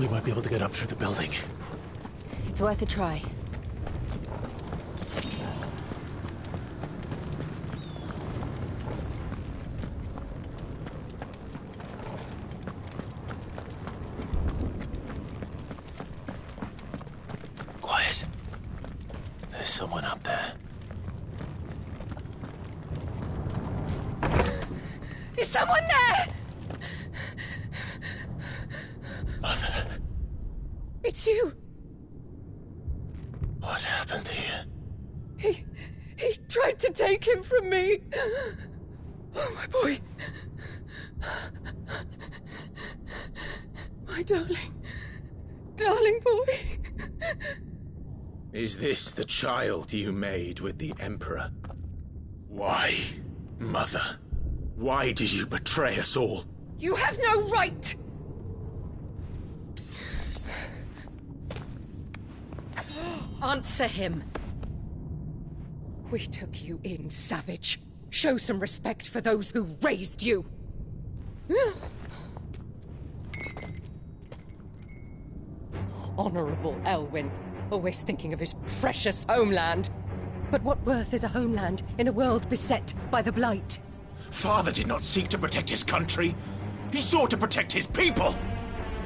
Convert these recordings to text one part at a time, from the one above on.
you might be able to get up through the building. It's worth a try. Quiet. There's someone up there. Is someone there? Mother. It's you. What happened here? He tried to take him from me. Oh, my boy. My darling boy. Is this the child you made with the Emperor? Why, Mother? Why did you betray us all? You have no right! Answer him. We took you in, savage. Show some respect for those who raised you. Honorable Elwyn, always thinking of his precious homeland. But what worth is a homeland in a world beset by the Blight? Father did not seek to protect his country. He sought to protect his people.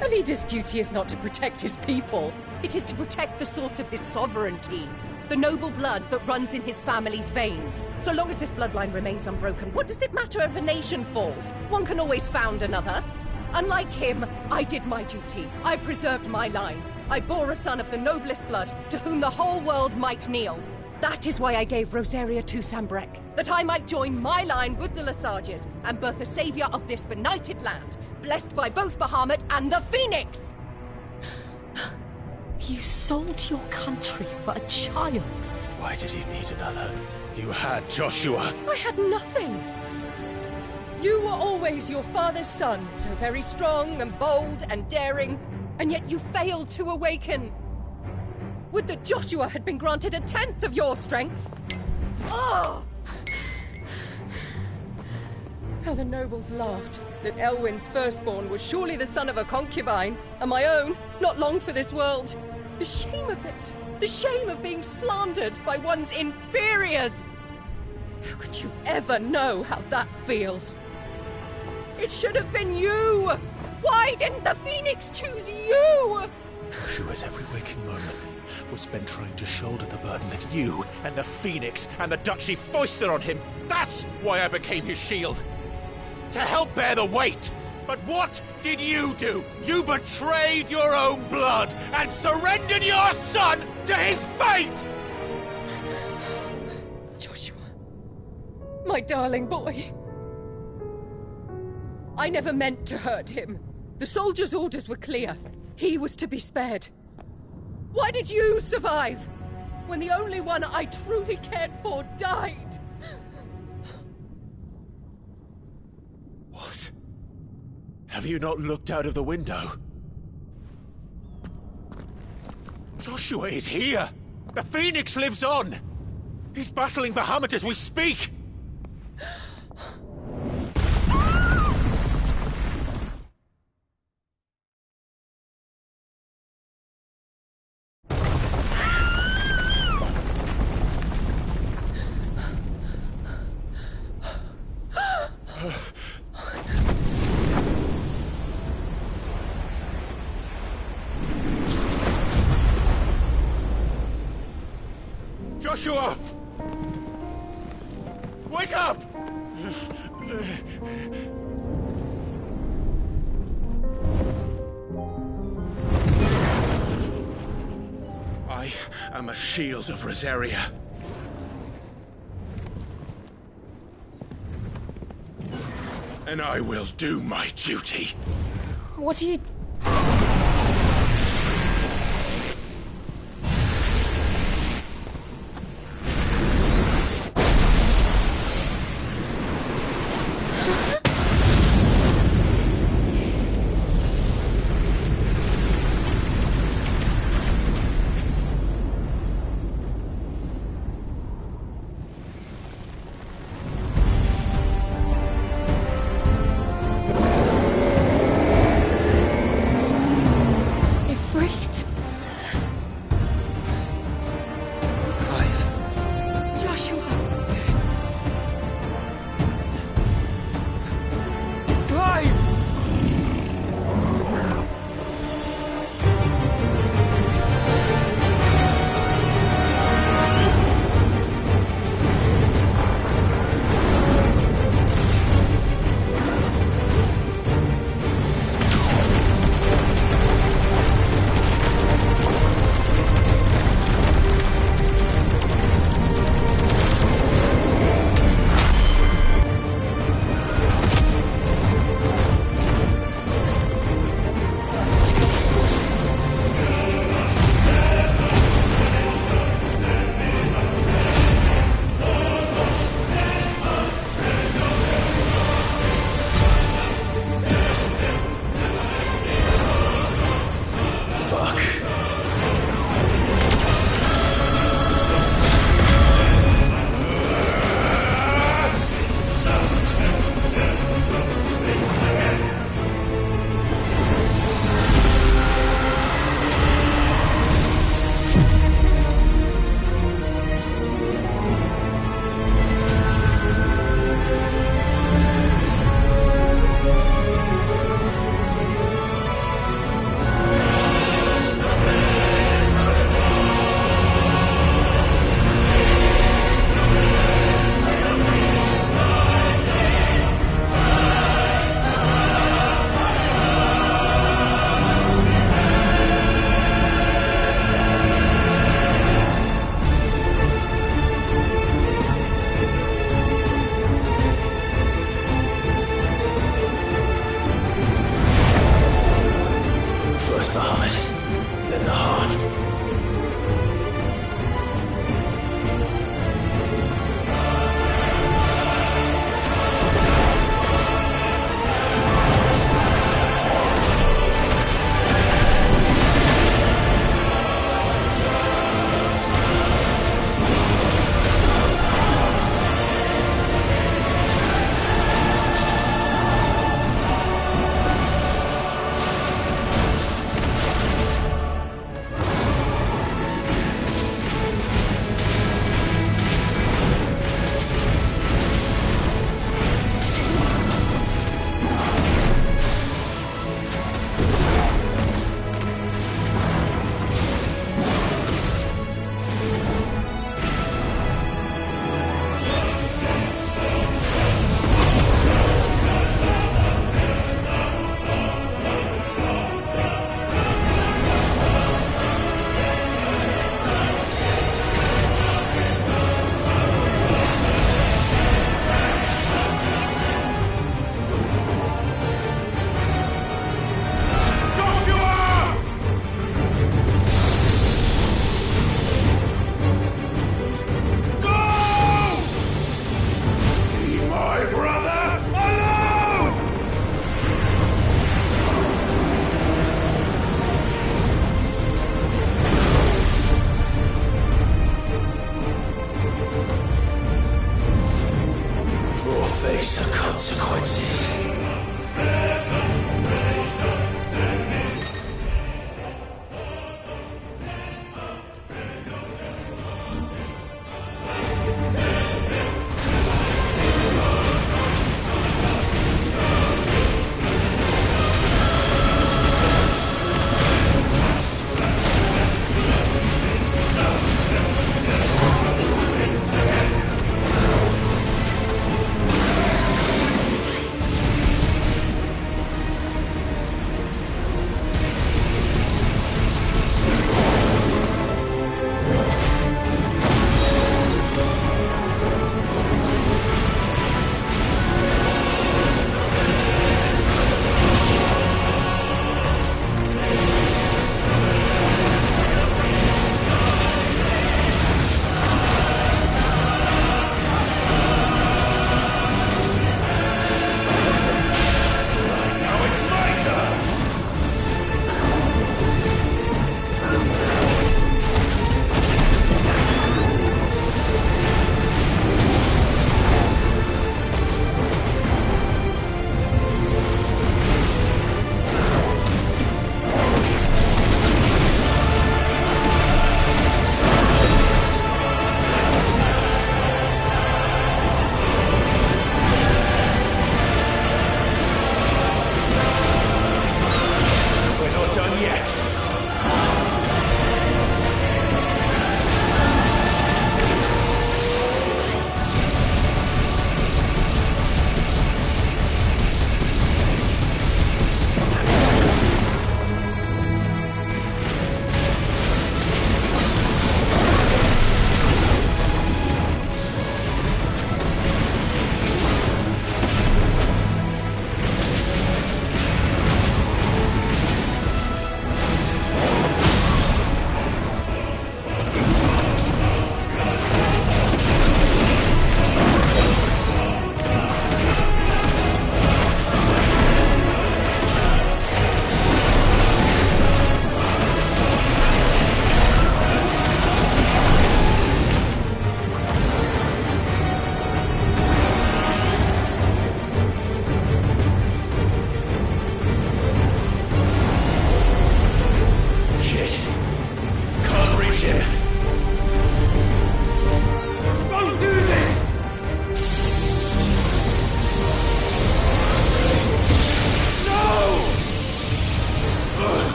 A leader's duty is not to protect his people. It is to protect the source of his sovereignty. The noble blood that runs in his family's veins. So long as this bloodline remains unbroken, what does it matter if a nation falls? One can always found another. Unlike him, I did my duty. I preserved my line. I bore a son of the noblest blood, to whom the whole world might kneel. That is why I gave Rosaria to Sambrek, that I might join my line with the Lesages and birth a savior of this benighted land, blessed by both Bahamut and the Fénix! You sold your country for a child. Why did he need another? You had Joshua. I had nothing. You were always your father's son, so very strong and bold and daring, and yet you failed to awaken. Would that Joshua had been granted 1/10 of your strength? Oh! How the nobles laughed that Elwyn's firstborn was surely the son of a concubine, and my own, not long for this world. The shame of it! The shame of being slandered by one's inferiors! How could you ever know how that feels? It should have been you! Why didn't the Fénix choose you? Joshua's every waking moment was spent trying to shoulder the burden that you and the Fénix and the Duchy foisted on him. That's why I became his shield. To help bear the weight. But what did you do? You betrayed your own blood and surrendered your son to his fate! Joshua, my darling boy. I never meant to hurt him. The soldiers' orders were clear. He was to be spared. Why did you survive when the only one I truly cared for died? What? Have you not looked out of the window? Joshua is here! The Fénix lives on! He's battling Bahamut as we speak! Joshua! Wake up! I am a shield of Rosaria. And I will do my duty. What are you...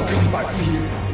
I'll come back for you.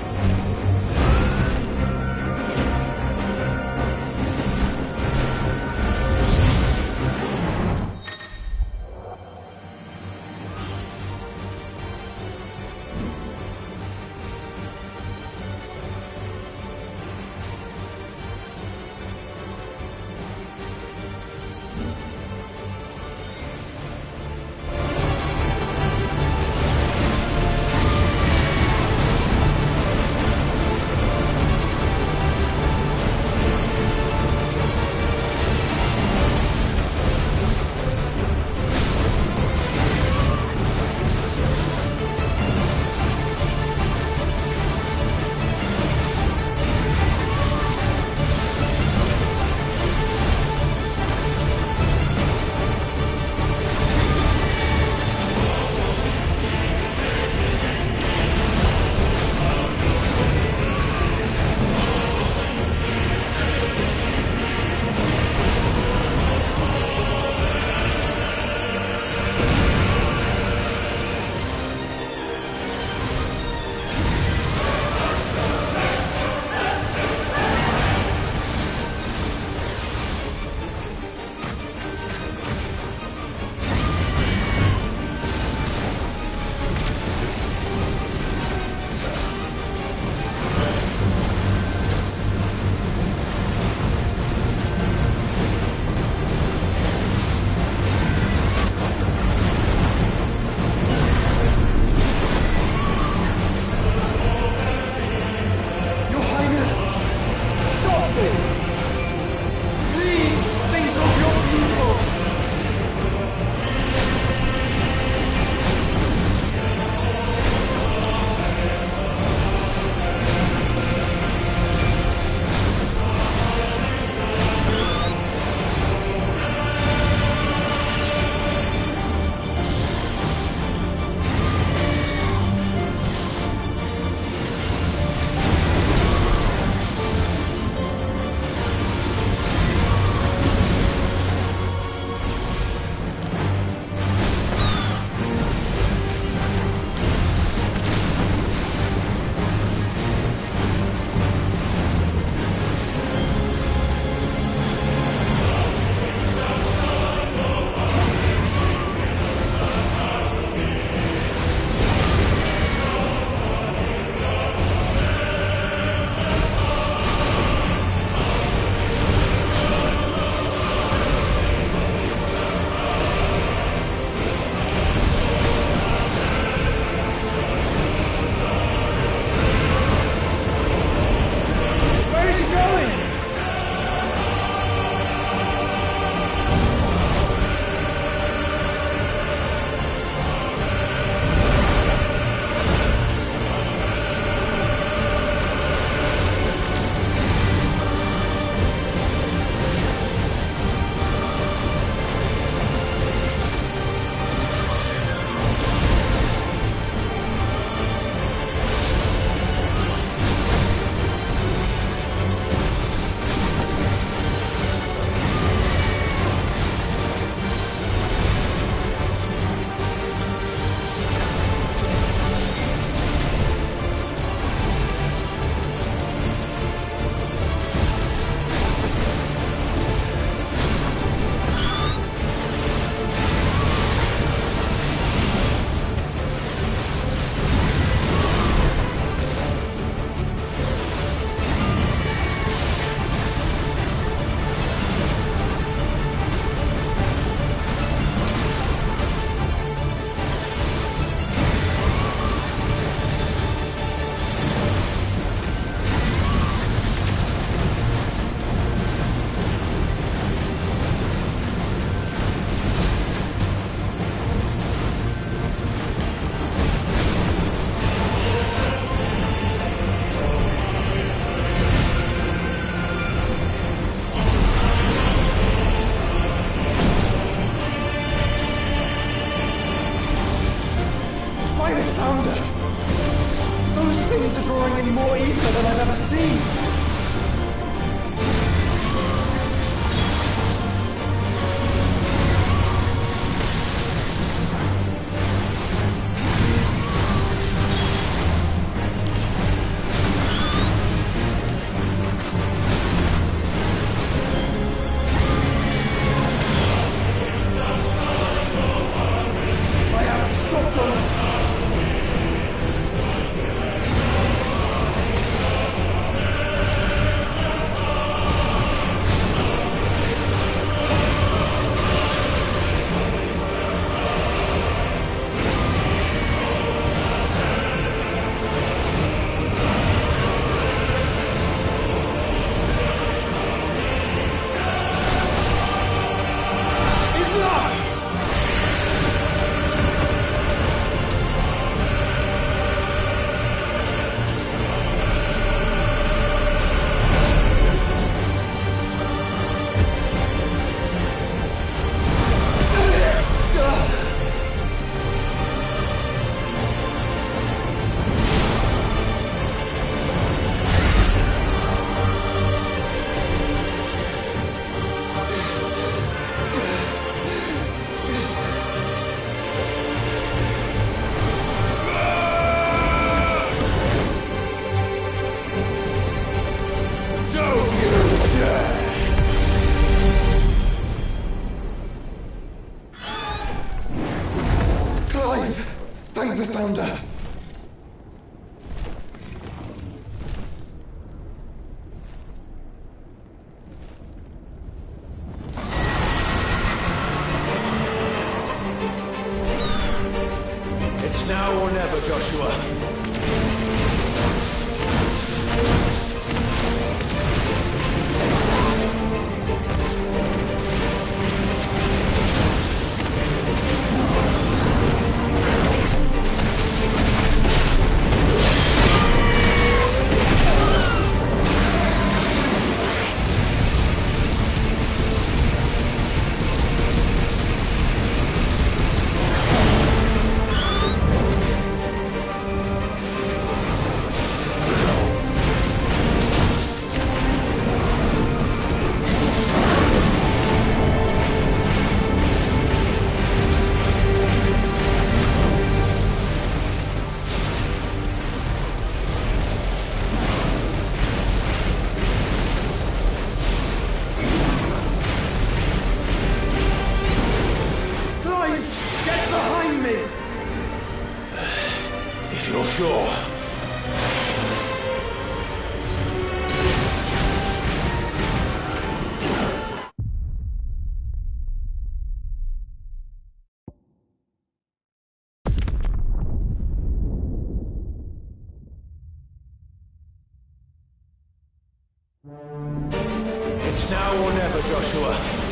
It's now or never, Joshua.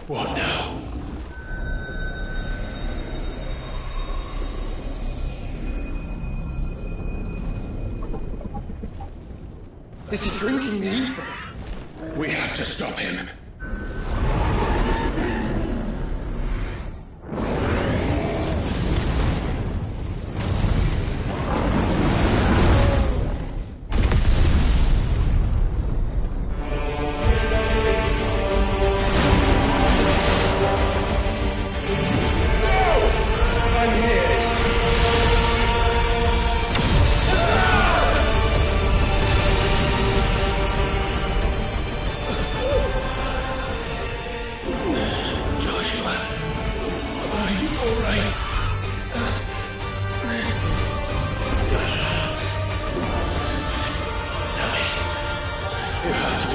What now? This is drinking the ether. We have to stop him.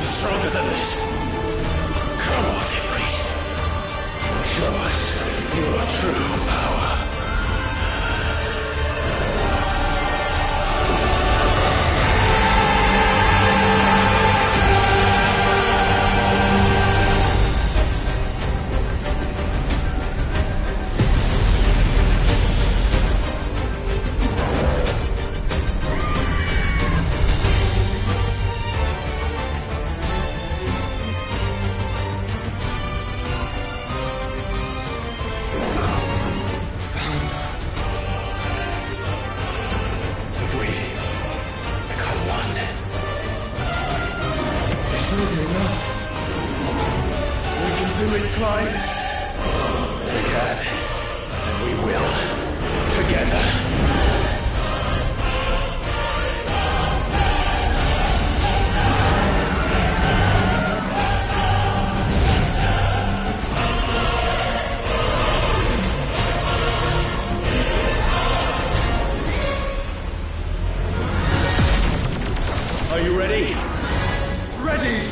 Stronger than this. Come on, Ifrit. Show us your true power. Clive? We can, and we will, together. Are you ready? Ready!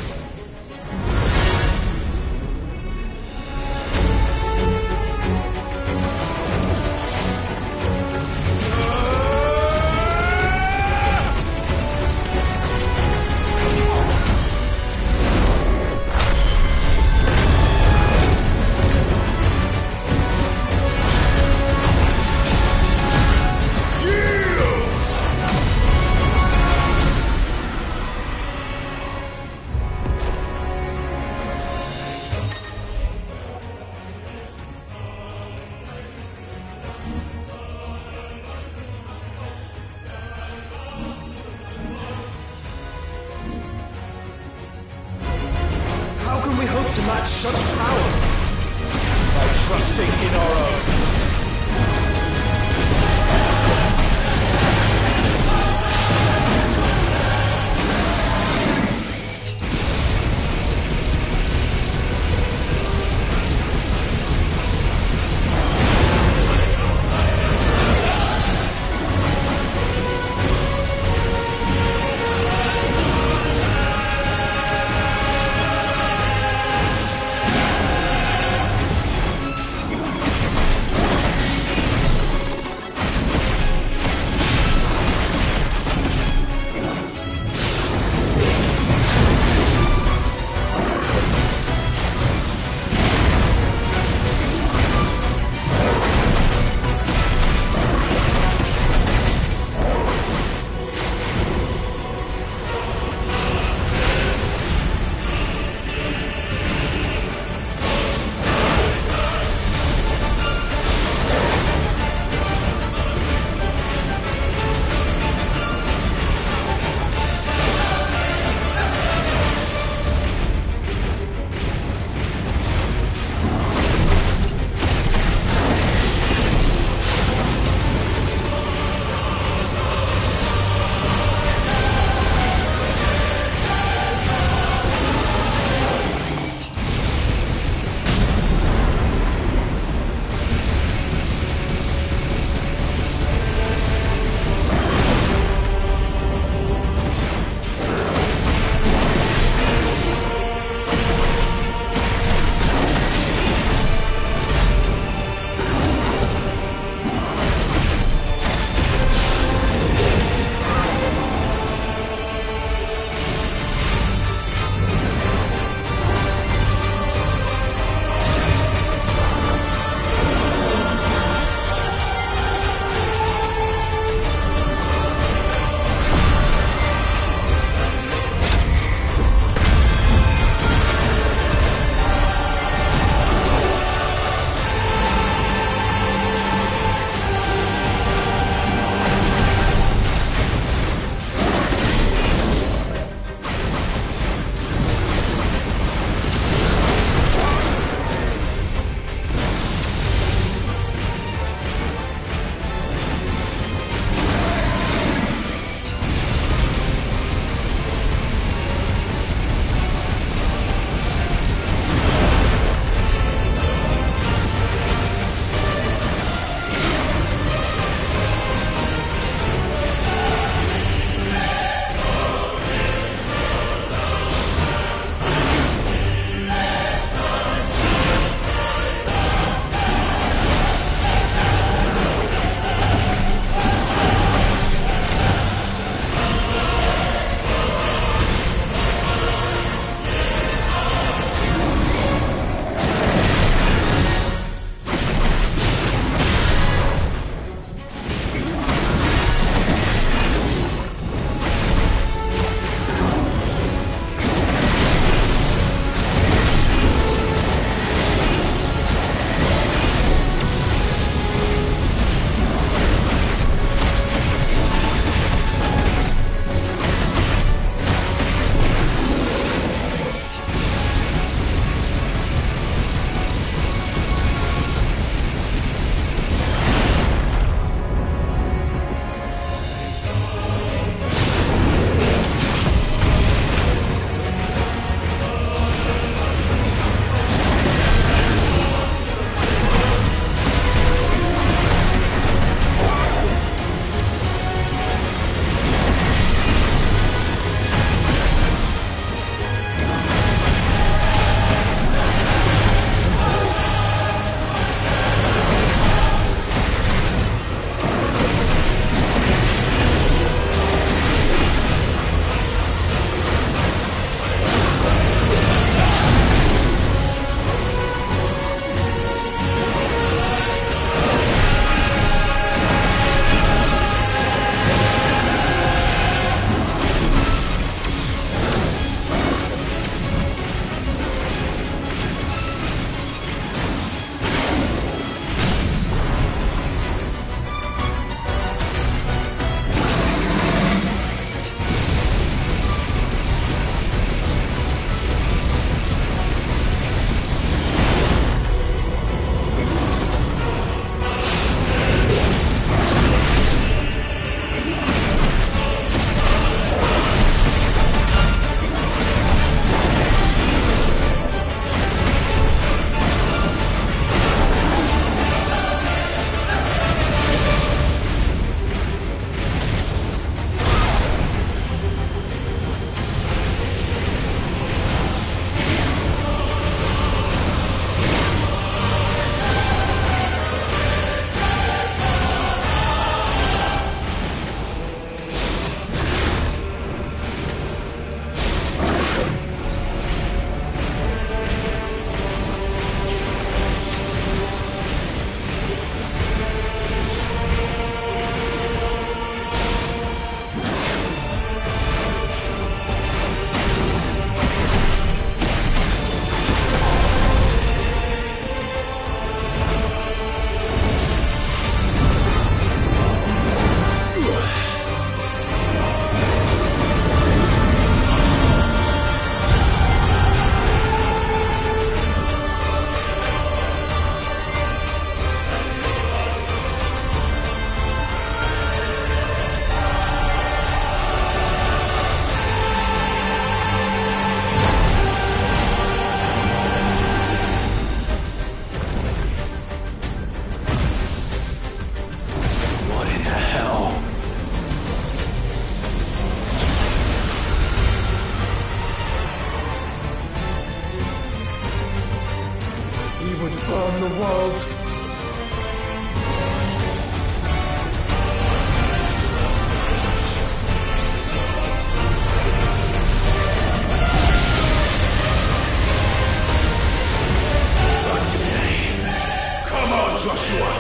To match such power by trusting in our own. the world. Not today. Come on, Joshua.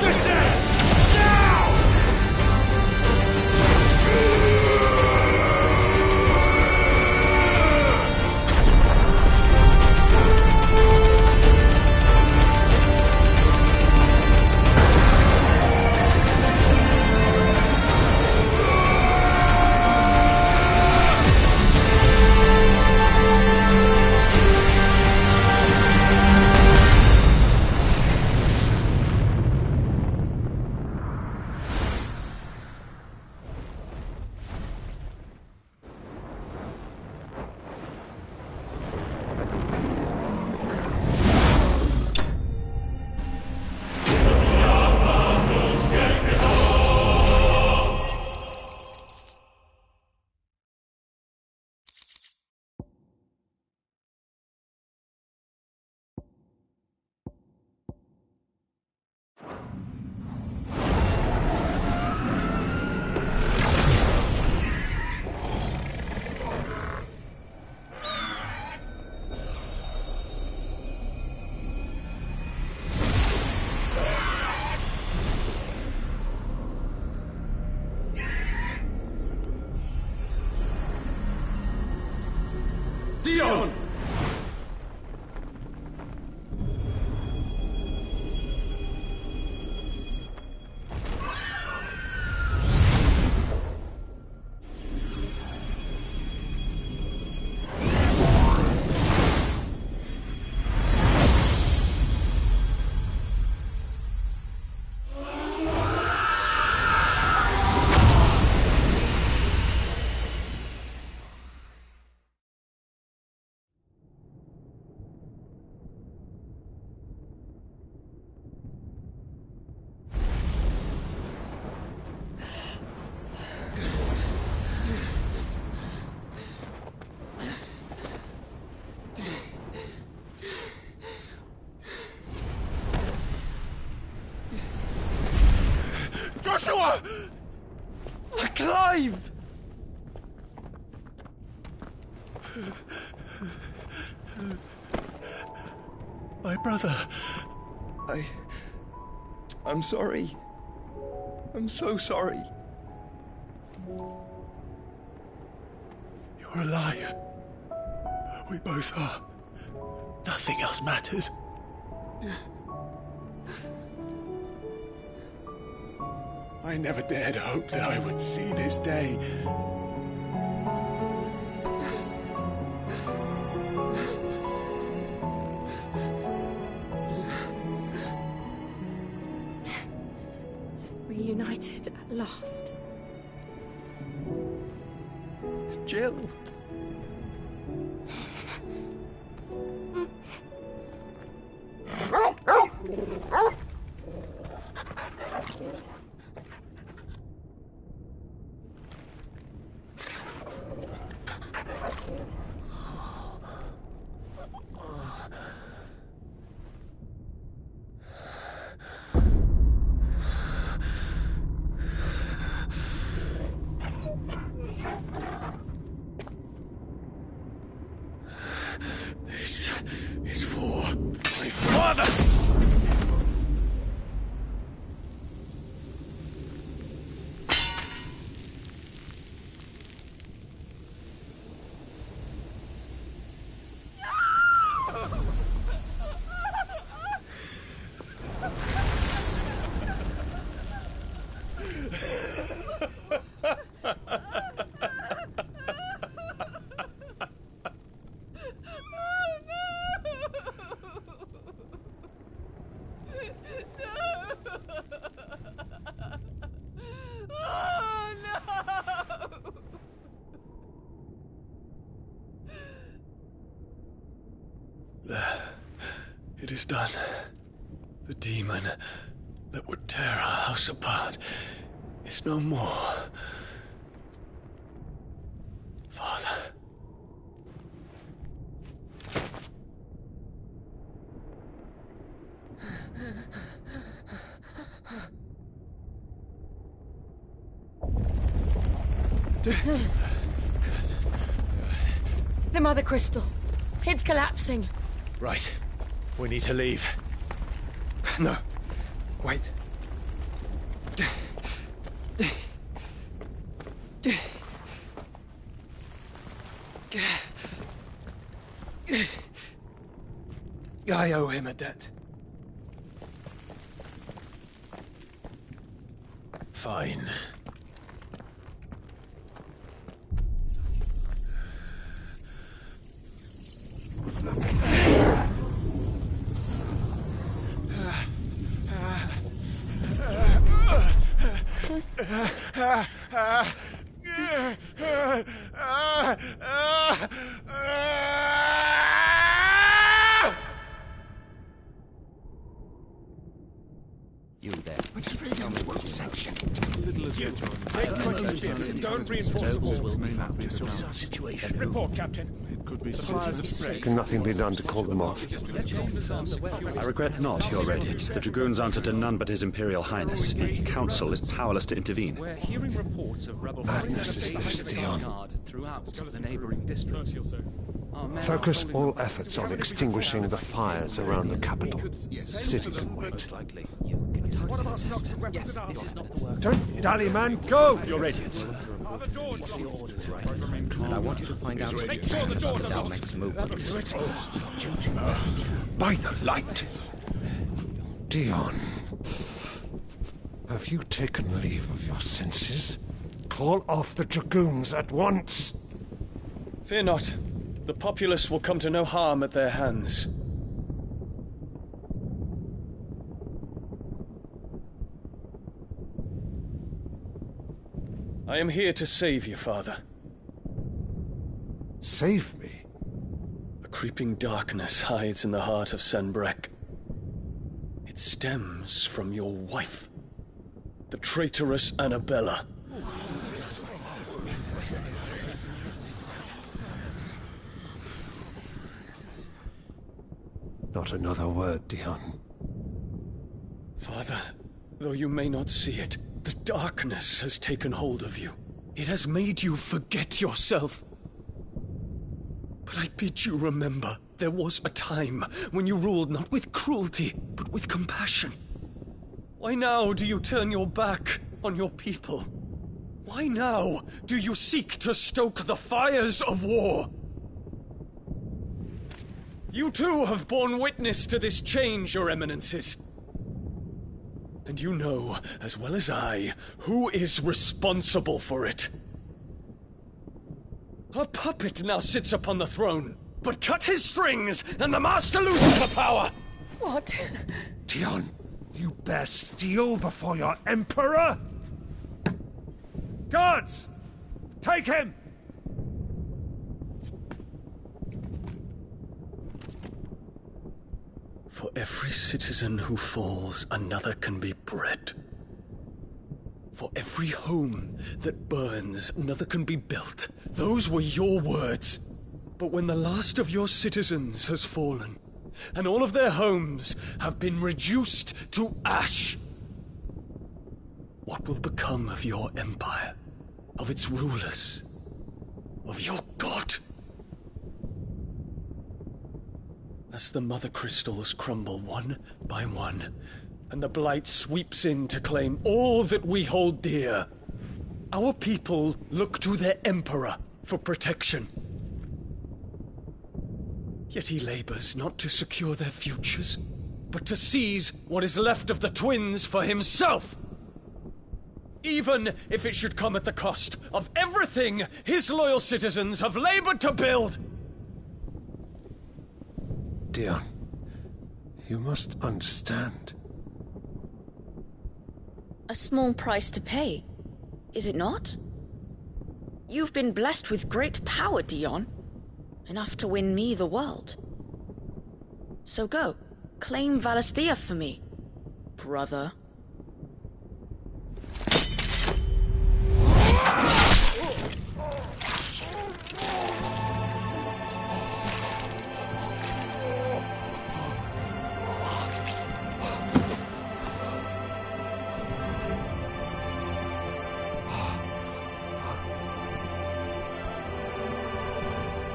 This ends now! Dion! Joshua! Clive! My brother. I'm sorry. I'm so sorry. You're alive. We both are. Nothing else matters. I never dared hope that I would see this day. Reunited at last. Jill. This is for my father! It is done. The demon that would tear our house apart is no more. The Mother Crystal. It's collapsing. Right. We need to leave. No. Wait. I owe him a debt. Fine. You there. Tell me what section. Don't reinforce the walls. May not be the ground. Situation. Report, Captain. It could be citizens of spread. Can nothing be done to call them off? I regret not, Your Radiance. The Dragoons answer to none but His Imperial Highness. The Council is powerless to intervene. We're hearing reports of rebel Madness is this, Dion. throughout the neighboring districts. Focus all efforts on extinguishing the fires around the capital. The city can wait. Don't dally, man. Go! Your Radiance. And I want you to find out what our next move. By the light! Dion, have you taken leave of your senses? Call off the Dragoons at once! Fear not. The populace will come to no harm at their hands. I am here to save you, Father. Save me? A creeping darkness hides in the heart of Sanbreque. It stems from your wife, the traitorous Annabella. Not another word, Dion. Father, though you may not see it, the darkness has taken hold of you. It has made you forget yourself. But I bid you remember, there was a time when you ruled not with cruelty, but with compassion. Why now do you turn your back on your people? Why now do you seek to stoke the fires of war? You too have borne witness to this change, Your Eminences. And you know, as well as I, who is responsible for it. A puppet now sits upon the throne, but cut his strings, and the master loses the power! What? Dion, you bear steel before your Emperor? Guards! Take him! For every citizen who falls, another can be bred. For every home that burns, another can be built. Those were your words. But when the last of your citizens has fallen, and all of their homes have been reduced to ash, what will become of your empire, of its rulers, of your god? As the mother crystals crumble one by one, and the blight sweeps in to claim all that we hold dear, our people look to their emperor for protection. Yet he labors not to secure their futures, but to seize what is left of the twins for himself. Even if it should come at the cost of everything his loyal citizens have labored to build. Dion, you must understand. A small price to pay, is it not? You've been blessed with great power, Dion. Enough to win me the world. So go, claim Valisthea for me, brother.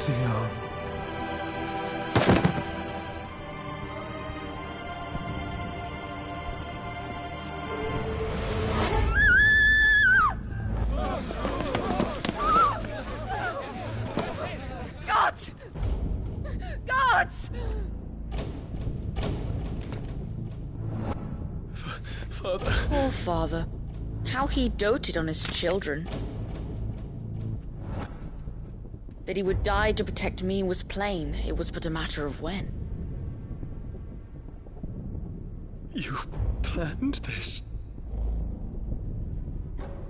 Dion. Gods! Gods! Father. Poor father. How he doted on his children. That he would die to protect me was plain. It was but a matter of when. You planned this?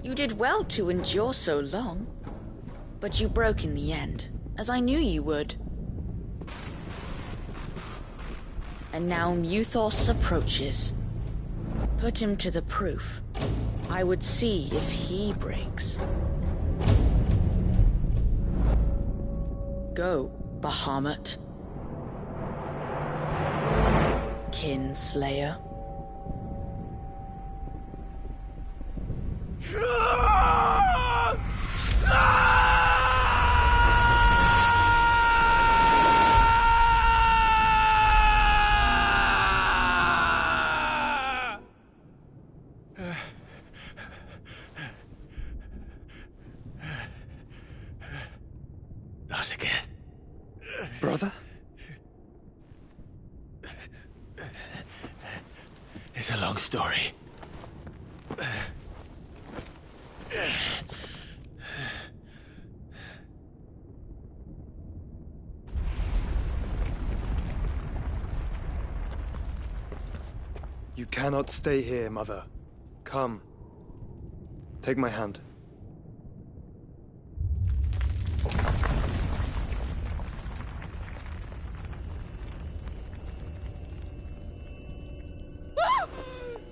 You did well to endure so long. But you broke in the end, as I knew you would. And now Muthos approaches. Put him to the proof. I would see if he breaks. Go, Bahamut. Kinslayer. Not again. Brother? It's a long story. You cannot stay here, Mother. Come. Take my hand.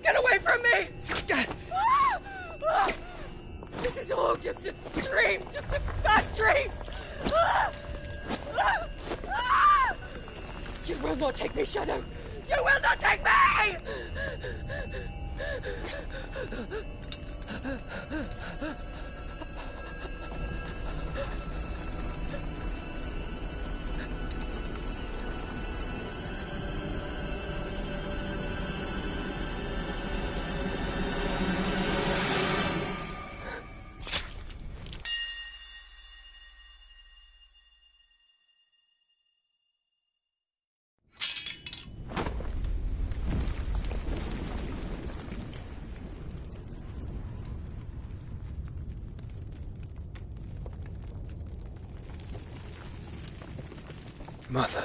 Get away from me! This is all just a dream, just a bad dream! You will not take me, Shadow! You will not take me! Mother.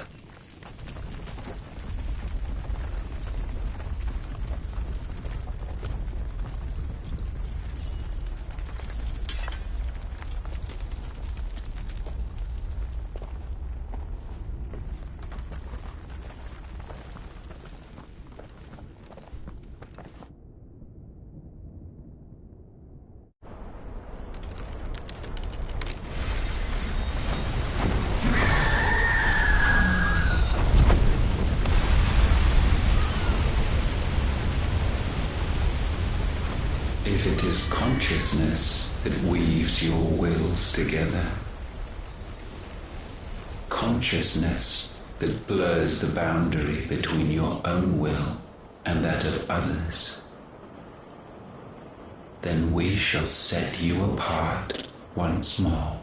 If it is consciousness that weaves your wills together, consciousness that blurs the boundary between your own will and that of others, then we shall set you apart once more.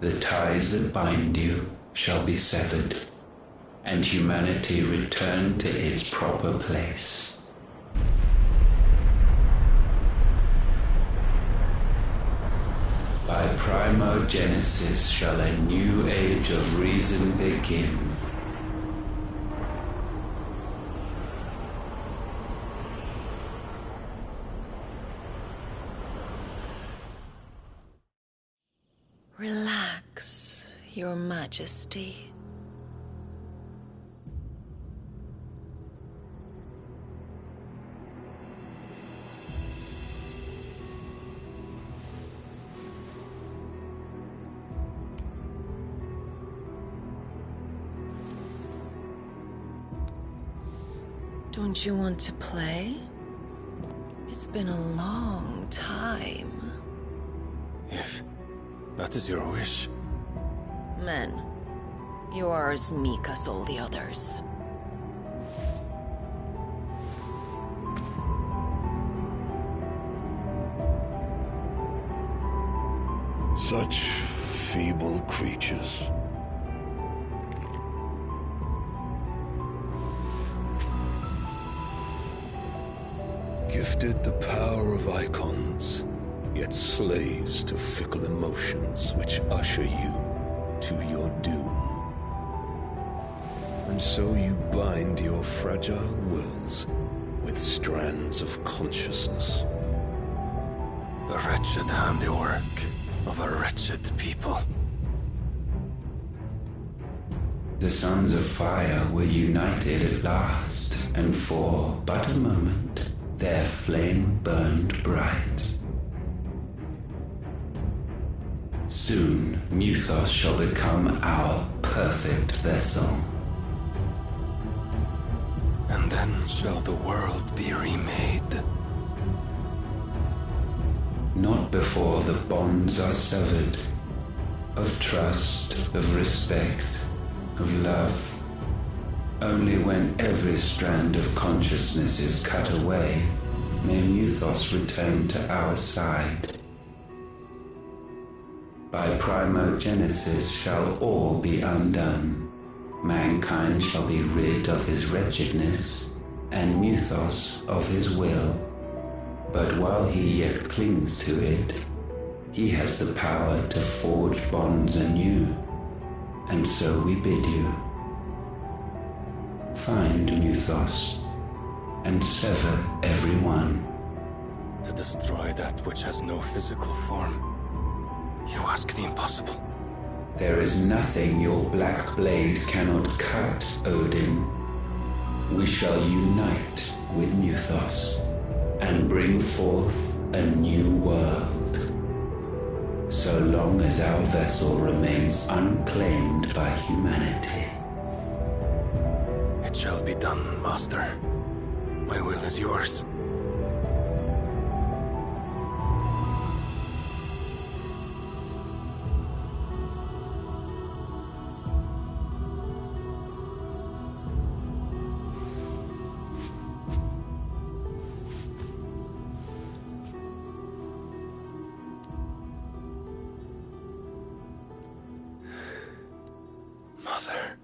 The ties that bind you shall be severed, and humanity return to its proper place. By primogenesis shall a new age of reason begin. Relax, Your Majesty. Don't you want to play? It's been a long time. If that is your wish. Men, you are as meek as all the others. Such feeble creatures. Gifted the power of icons, yet slaves to fickle emotions which usher you to your doom. And so you bind your fragile wills with strands of consciousness. The wretched handiwork of a wretched people. The sons of fire were united at last, and for but a moment their flame burned bright. Soon Muthos shall become our perfect vessel. And then shall the world be remade. Not before the bonds are severed, of trust, of respect, of love. Only when every strand of consciousness is cut away, may Muthos return to our side. By primogenesis shall all be undone. Mankind shall be rid of his wretchedness, and Muthos of his will. But while he yet clings to it, he has the power to forge bonds anew. And so we bid you, find Muthos, and sever every one. To destroy that which has no physical form, you ask the impossible. There is nothing your black blade cannot cut, Odin. We shall unite with Muthos, and bring forth a new world. So long as our vessel remains unclaimed by humanity. It shall be done, Master. My will is yours. Mother.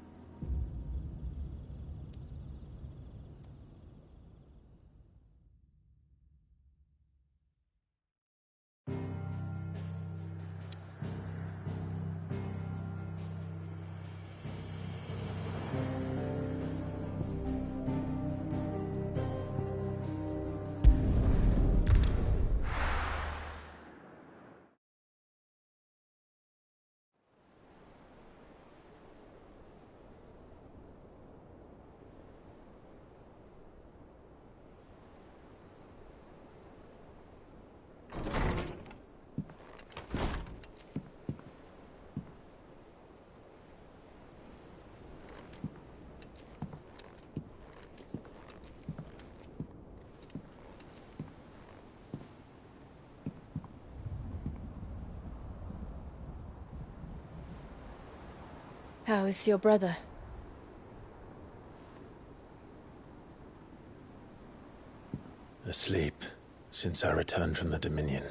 How is your brother? Asleep, since I returned from the Dominion.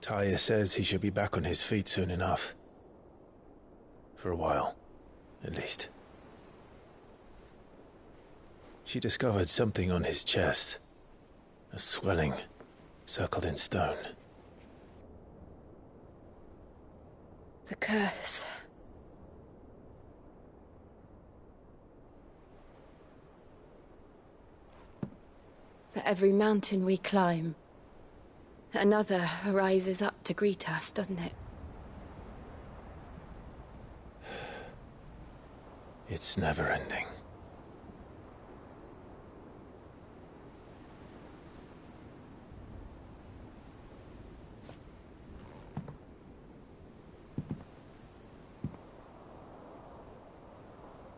Taya says he should be back on his feet soon enough. For a while, at least. She discovered something on his chest. A swelling, circled in stone. The curse. For every mountain we climb, another rises up to greet us, doesn't it? It's never ending.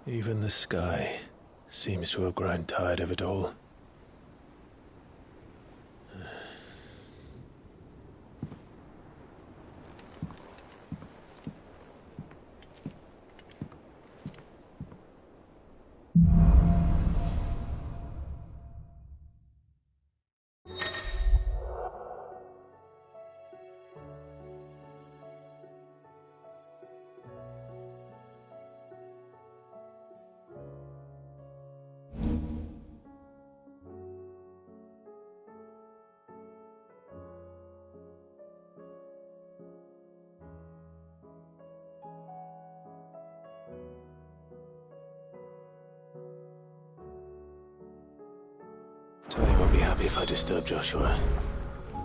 Even the sky seems to have grown tired of it all. If I disturb Joshua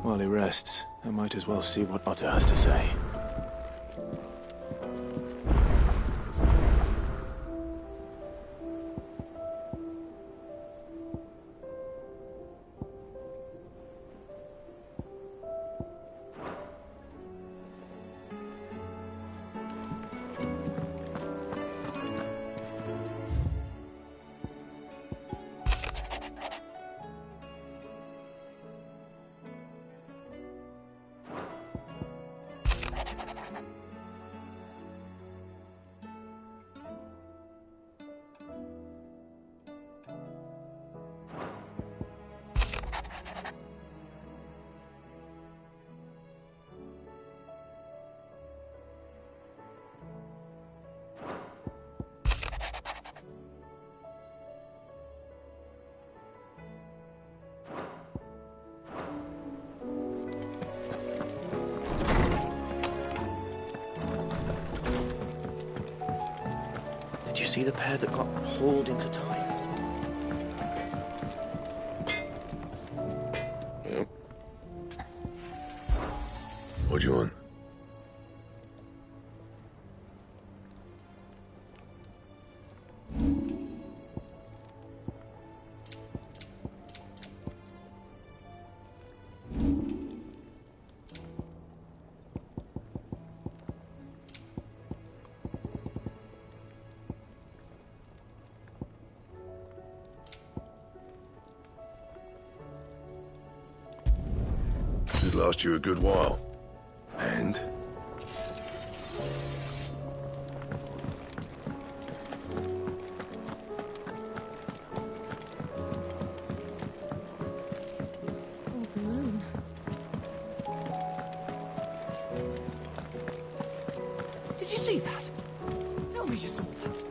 while he rests, I might as well see what Otter has to say. Did you see the pair that got hauled into tires? Yep. What do you want? Should last you a good while. And? Oh, the moon. Did you see that? Tell me you saw that.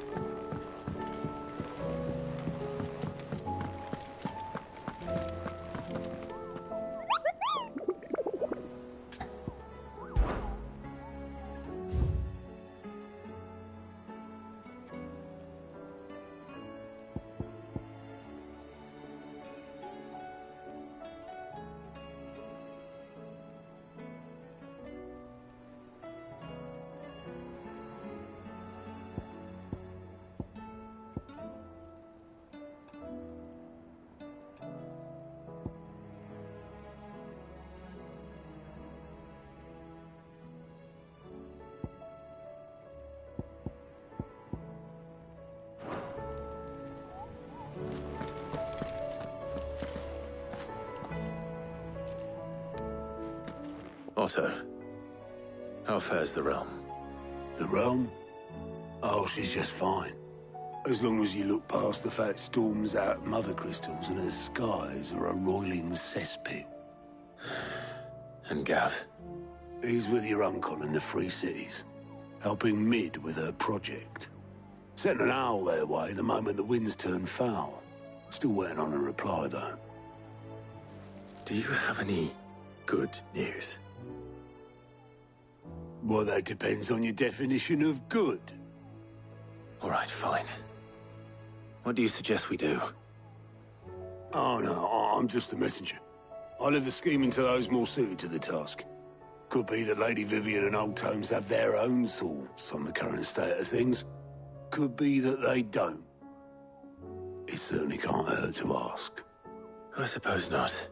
Otto, how fares the realm? The realm? Oh, she's just fine. As long as you look past the fact storms out mother crystals and her skies are a roiling cesspit. And Gav? He's with your uncle in the Free Cities, helping Mid with her project. Sent an owl their way the moment the winds turned foul. Still waiting on a reply, though. Do you have any good news? Well, that depends on your definition of good. All right, fine. What do you suggest we do? Oh, no, I'm just the messenger. I'll leave the scheming to those more suited to the task. Could be that Lady Vivian and Old Tomes have their own thoughts on the current state of things. Could be that they don't. It certainly can't hurt to ask. I suppose not.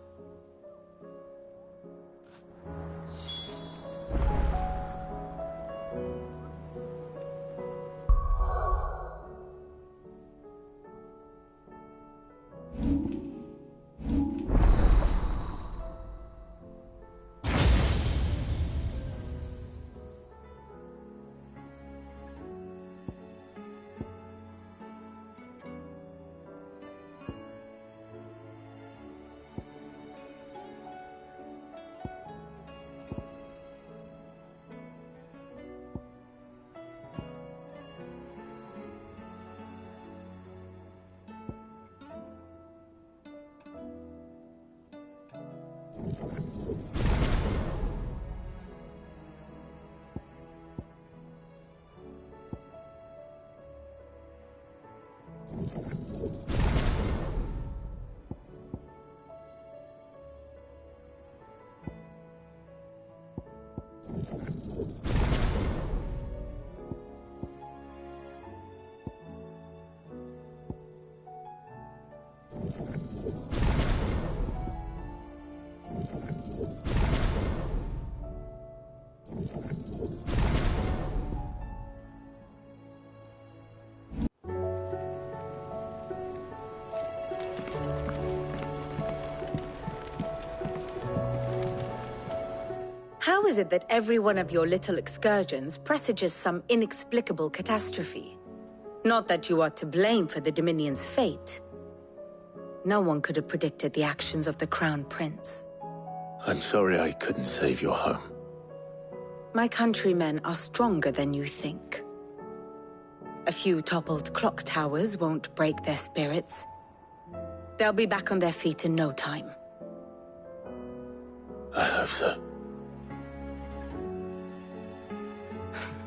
How is it that every one of your little excursions presages some inexplicable catastrophe? Not that you are to blame for the Dominion's fate. No one could have predicted the actions of the Crown Prince. I'm sorry I couldn't save your home. My countrymen are stronger than you think. A few toppled clock towers won't break their spirits. They'll be back on their feet in no time. I hope so.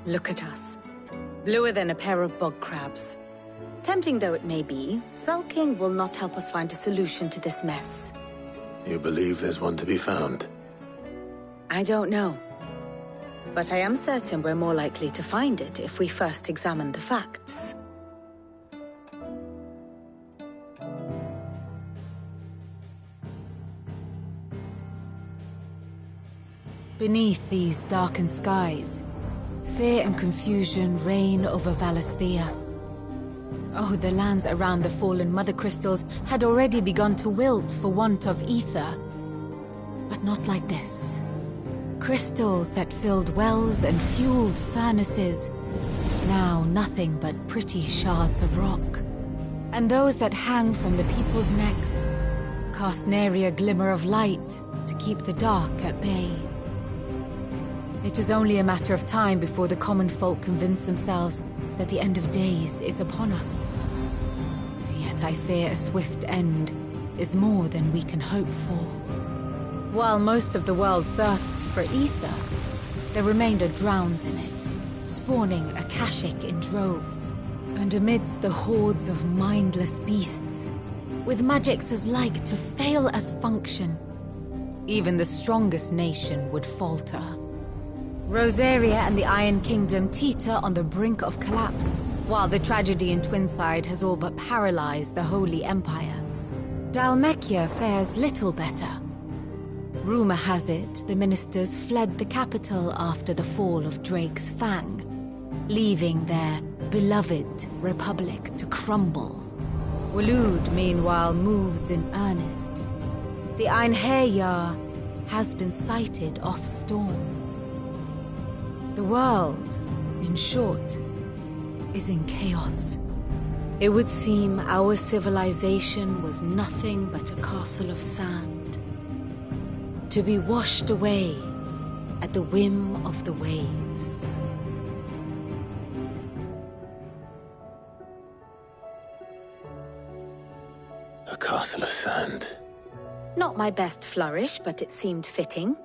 Look at us. Bluer than a pair of bog crabs. Tempting though it may be, sulking will not help us find a solution to this mess. You believe there's one to be found? I don't know. But I am certain we're more likely to find it if we first examine the facts. Beneath these darkened skies, fear and confusion reign over Valisthea. Oh, the lands around the fallen Mother Crystals had already begun to wilt for want of ether. But not like this. Crystals that filled wells and fueled furnaces, now nothing but pretty shards of rock. And those that hang from the people's necks cast nary a glimmer of light to keep the dark at bay. It is only a matter of time before the common folk convince themselves that the end of days is upon us. Yet I fear a swift end is more than we can hope for. While most of the world thirsts for ether, the remainder drowns in it, spawning Akashic in droves. And amidst the hordes of mindless beasts, with magics as like to fail as function, even the strongest nation would falter. Rosaria and the Iron Kingdom teeter on the brink of collapse, while the tragedy in Twinside has all but paralyzed the Holy Empire. Dhalmekia fares little better. Rumor has it the ministers fled the capital after the fall of Drake's Fang, leaving their beloved republic to crumble. Waloed, meanwhile, moves in earnest. The Einherjar has been sighted off-storm. The world, in short, is in chaos. It would seem our civilization was nothing but a castle of sand, to be washed away at the whim of the waves. A castle of sand. Not my best flourish, but it seemed fitting.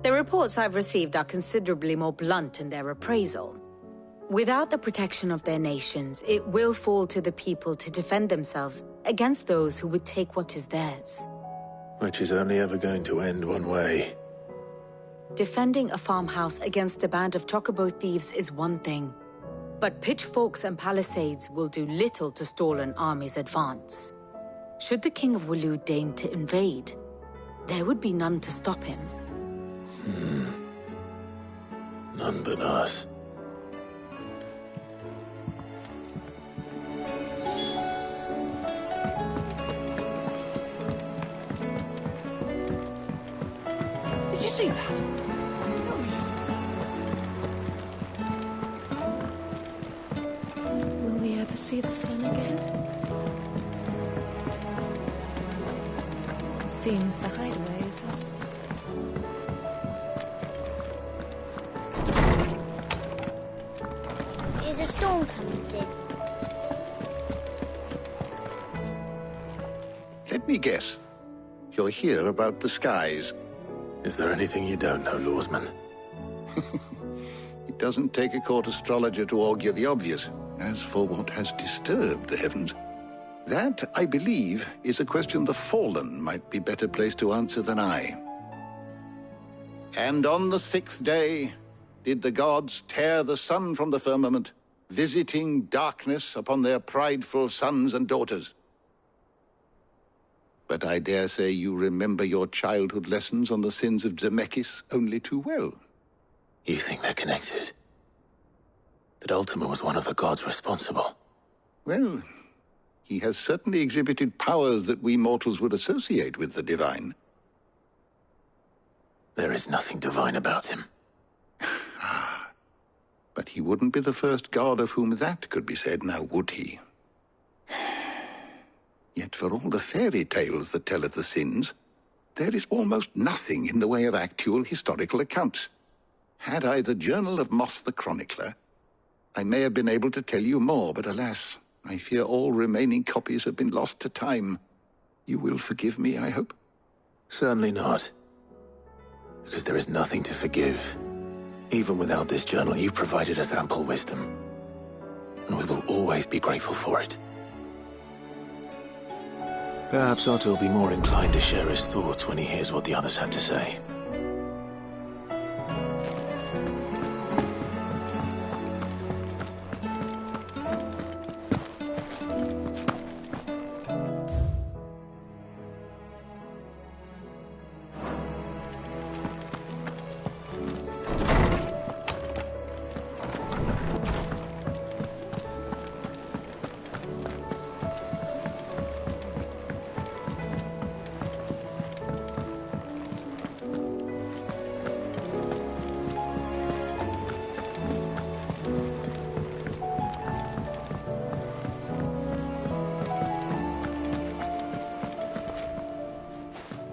The reports I've received are considerably more blunt in their appraisal. Without the protection of their nations, it will fall to the people to defend themselves against those who would take what is theirs. Which is only ever going to end one way. Defending a farmhouse against a band of chocobo thieves is one thing, but pitchforks and palisades will do little to stall an army's advance. Should the King of Waloed deign to invade, there would be none to stop him. None but us. Did you see that? Tell me you saw that. Will we ever see the sun again? It seems the hideaway is lost. Is a storm coming, Sid? Let me guess. You're here about the skies. Is there anything you don't know, Lawsman? It doesn't take a court astrologer to augur the obvious. As for what has disturbed the heavens, that, I believe, is a question the Fallen might be better placed to answer than I. And on the 6th day did the gods tear the sun from the firmament, visiting darkness upon their prideful sons and daughters. But I dare say you remember your childhood lessons on the sins of Zemeckis only too well. You think they're connected? That Ultima was one of the gods responsible? Well, he has certainly exhibited powers that we mortals would associate with the divine. There is nothing divine about him. But he wouldn't be the first god of whom that could be said, now would he? Yet for all the fairy tales that tell of the sins, there is almost nothing in the way of actual historical accounts. Had I the Journal of Moss the Chronicler, I may have been able to tell you more, but alas, I fear all remaining copies have been lost to time. You will forgive me, I hope? Certainly not. Because there is nothing to forgive. Even without this journal, you've provided us ample wisdom. And we will always be grateful for it. Perhaps Otto will be more inclined to share his thoughts when he hears what the others had to say.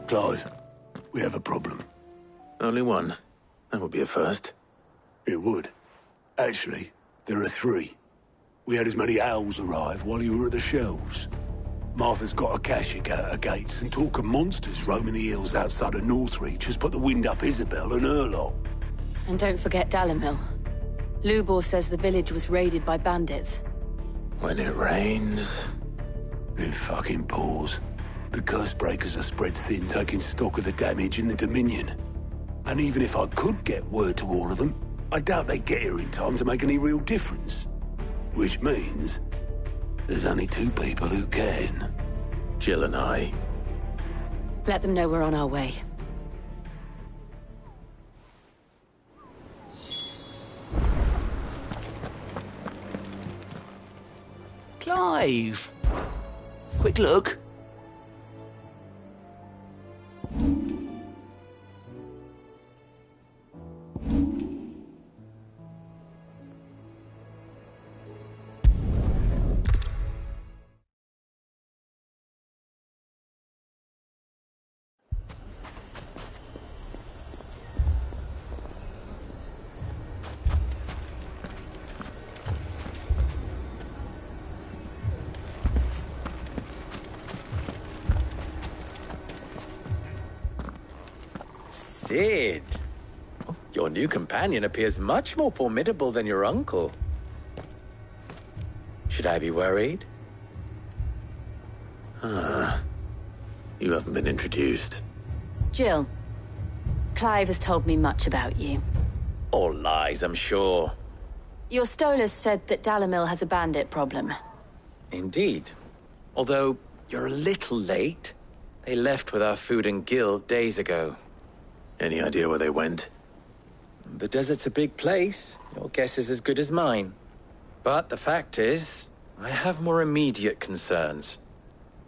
Clive, we have a problem. Only one. That would be a first. It would. Actually, there are three. We had as many owls arrive while you were at the shelves. Martha's got a Akashic at her gates, and talk of monsters roaming the hills outside of Northreach has put the wind up Isabel and her lot. And don't forget Dalimil. Lubor says the village was raided by bandits. When it rains... It fucking pours. The curse breakers are spread thin, taking stock of the damage in the Dominion. And even if I could get word to all of them, I doubt they'd get here in time to make any real difference. Which means there's only two people who can. Jill and I. Let them know we're on our way. Clive! Quick look. Sid! Oh, your new companion appears much more formidable than your uncle. Should I be worried? You haven't been introduced. Jill, Clive has told me much about you. All lies, I'm sure. Your Stolas said that Dalimil has a bandit problem. Indeed. Although, you're a little late. They left with our food and guild days ago. Any idea where they went? The desert's a big place. Your guess is as good as mine. But the fact is, I have more immediate concerns.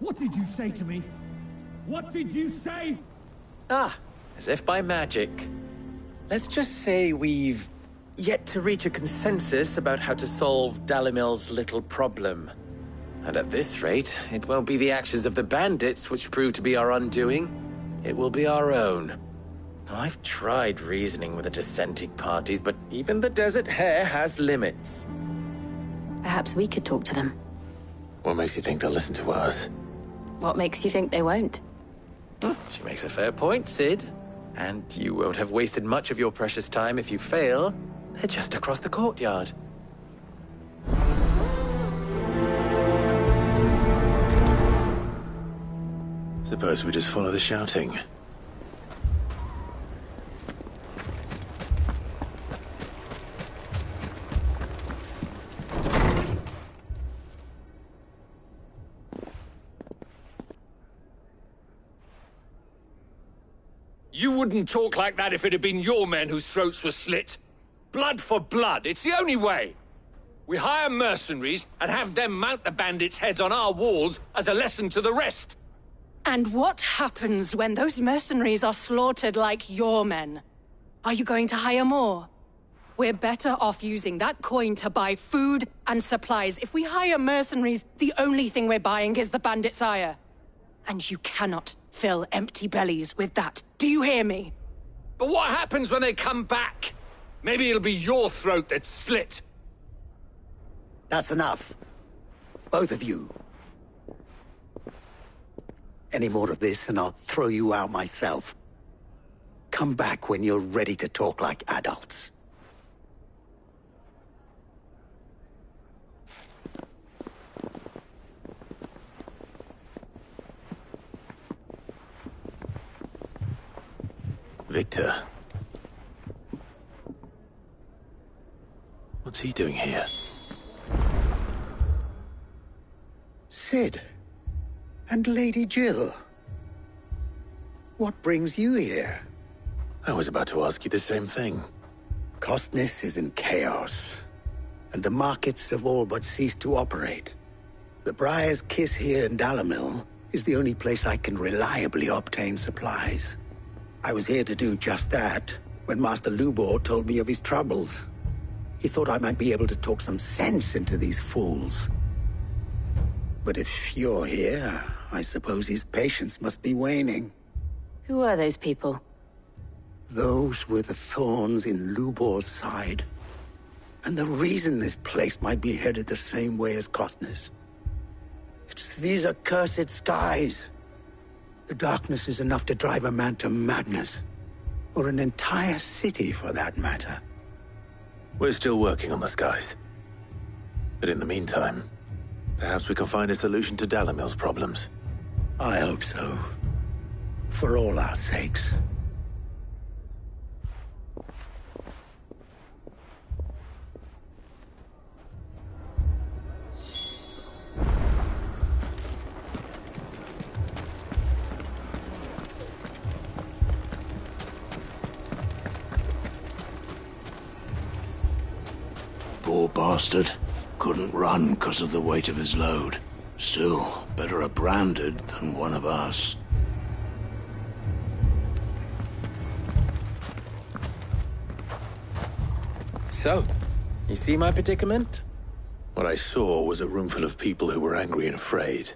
What did you say to me? What did you say? Ah, as if by magic. Let's just say we've yet to reach a consensus about how to solve Dalimil's little problem. And at this rate, it won't be the actions of the bandits which prove to be our undoing. It will be our own. Now, I've tried reasoning with the dissenting parties, but even the Desert Hare has limits. Perhaps we could talk to them. What makes you think they'll listen to us? What makes you think they won't? She makes a fair point, Sid. And you won't have wasted much of your precious time if you fail. They're just across the courtyard. Suppose we just follow the shouting. You wouldn't talk like that if it had been your men whose throats were slit. Blood for blood, it's the only way. We hire mercenaries and have them mount the bandits' heads on our walls as a lesson to the rest. And what happens when those mercenaries are slaughtered like your men? Are you going to hire more? We're better off using that coin to buy food and supplies. If we hire mercenaries, the only thing we're buying is the bandit's ire. And you cannot fill empty bellies with that. Do you hear me? But what happens when they come back? Maybe it'll be your throat that's slit. That's enough. Both of you. Any more of this and I'll throw you out myself. Come back when you're ready to talk like adults. Victor. What's he doing here? Sid. And Lady Jill. What brings you here? I was about to ask you the same thing. Costness is in chaos, and the markets have all but ceased to operate. The Briar's Kiss here in Dalimil is the only place I can reliably obtain supplies. I was here to do just that when Master Lubor told me of his troubles. He thought I might be able to talk some sense into these fools. But if you're here, I suppose his patience must be waning. Who are those people? Those were the thorns in Lubor's side. And the reason this place might be headed the same way as Costness. It's these accursed skies. The darkness is enough to drive a man to madness. Or an entire city, for that matter. We're still working on the skies. But in the meantime, perhaps we can find a solution to Dalimil's problems. I hope so. For all our sakes. Poor bastard. Couldn't run because of the weight of his load. Still, better a branded than one of us. So, you see my predicament? What I saw was a room full of people who were angry and afraid.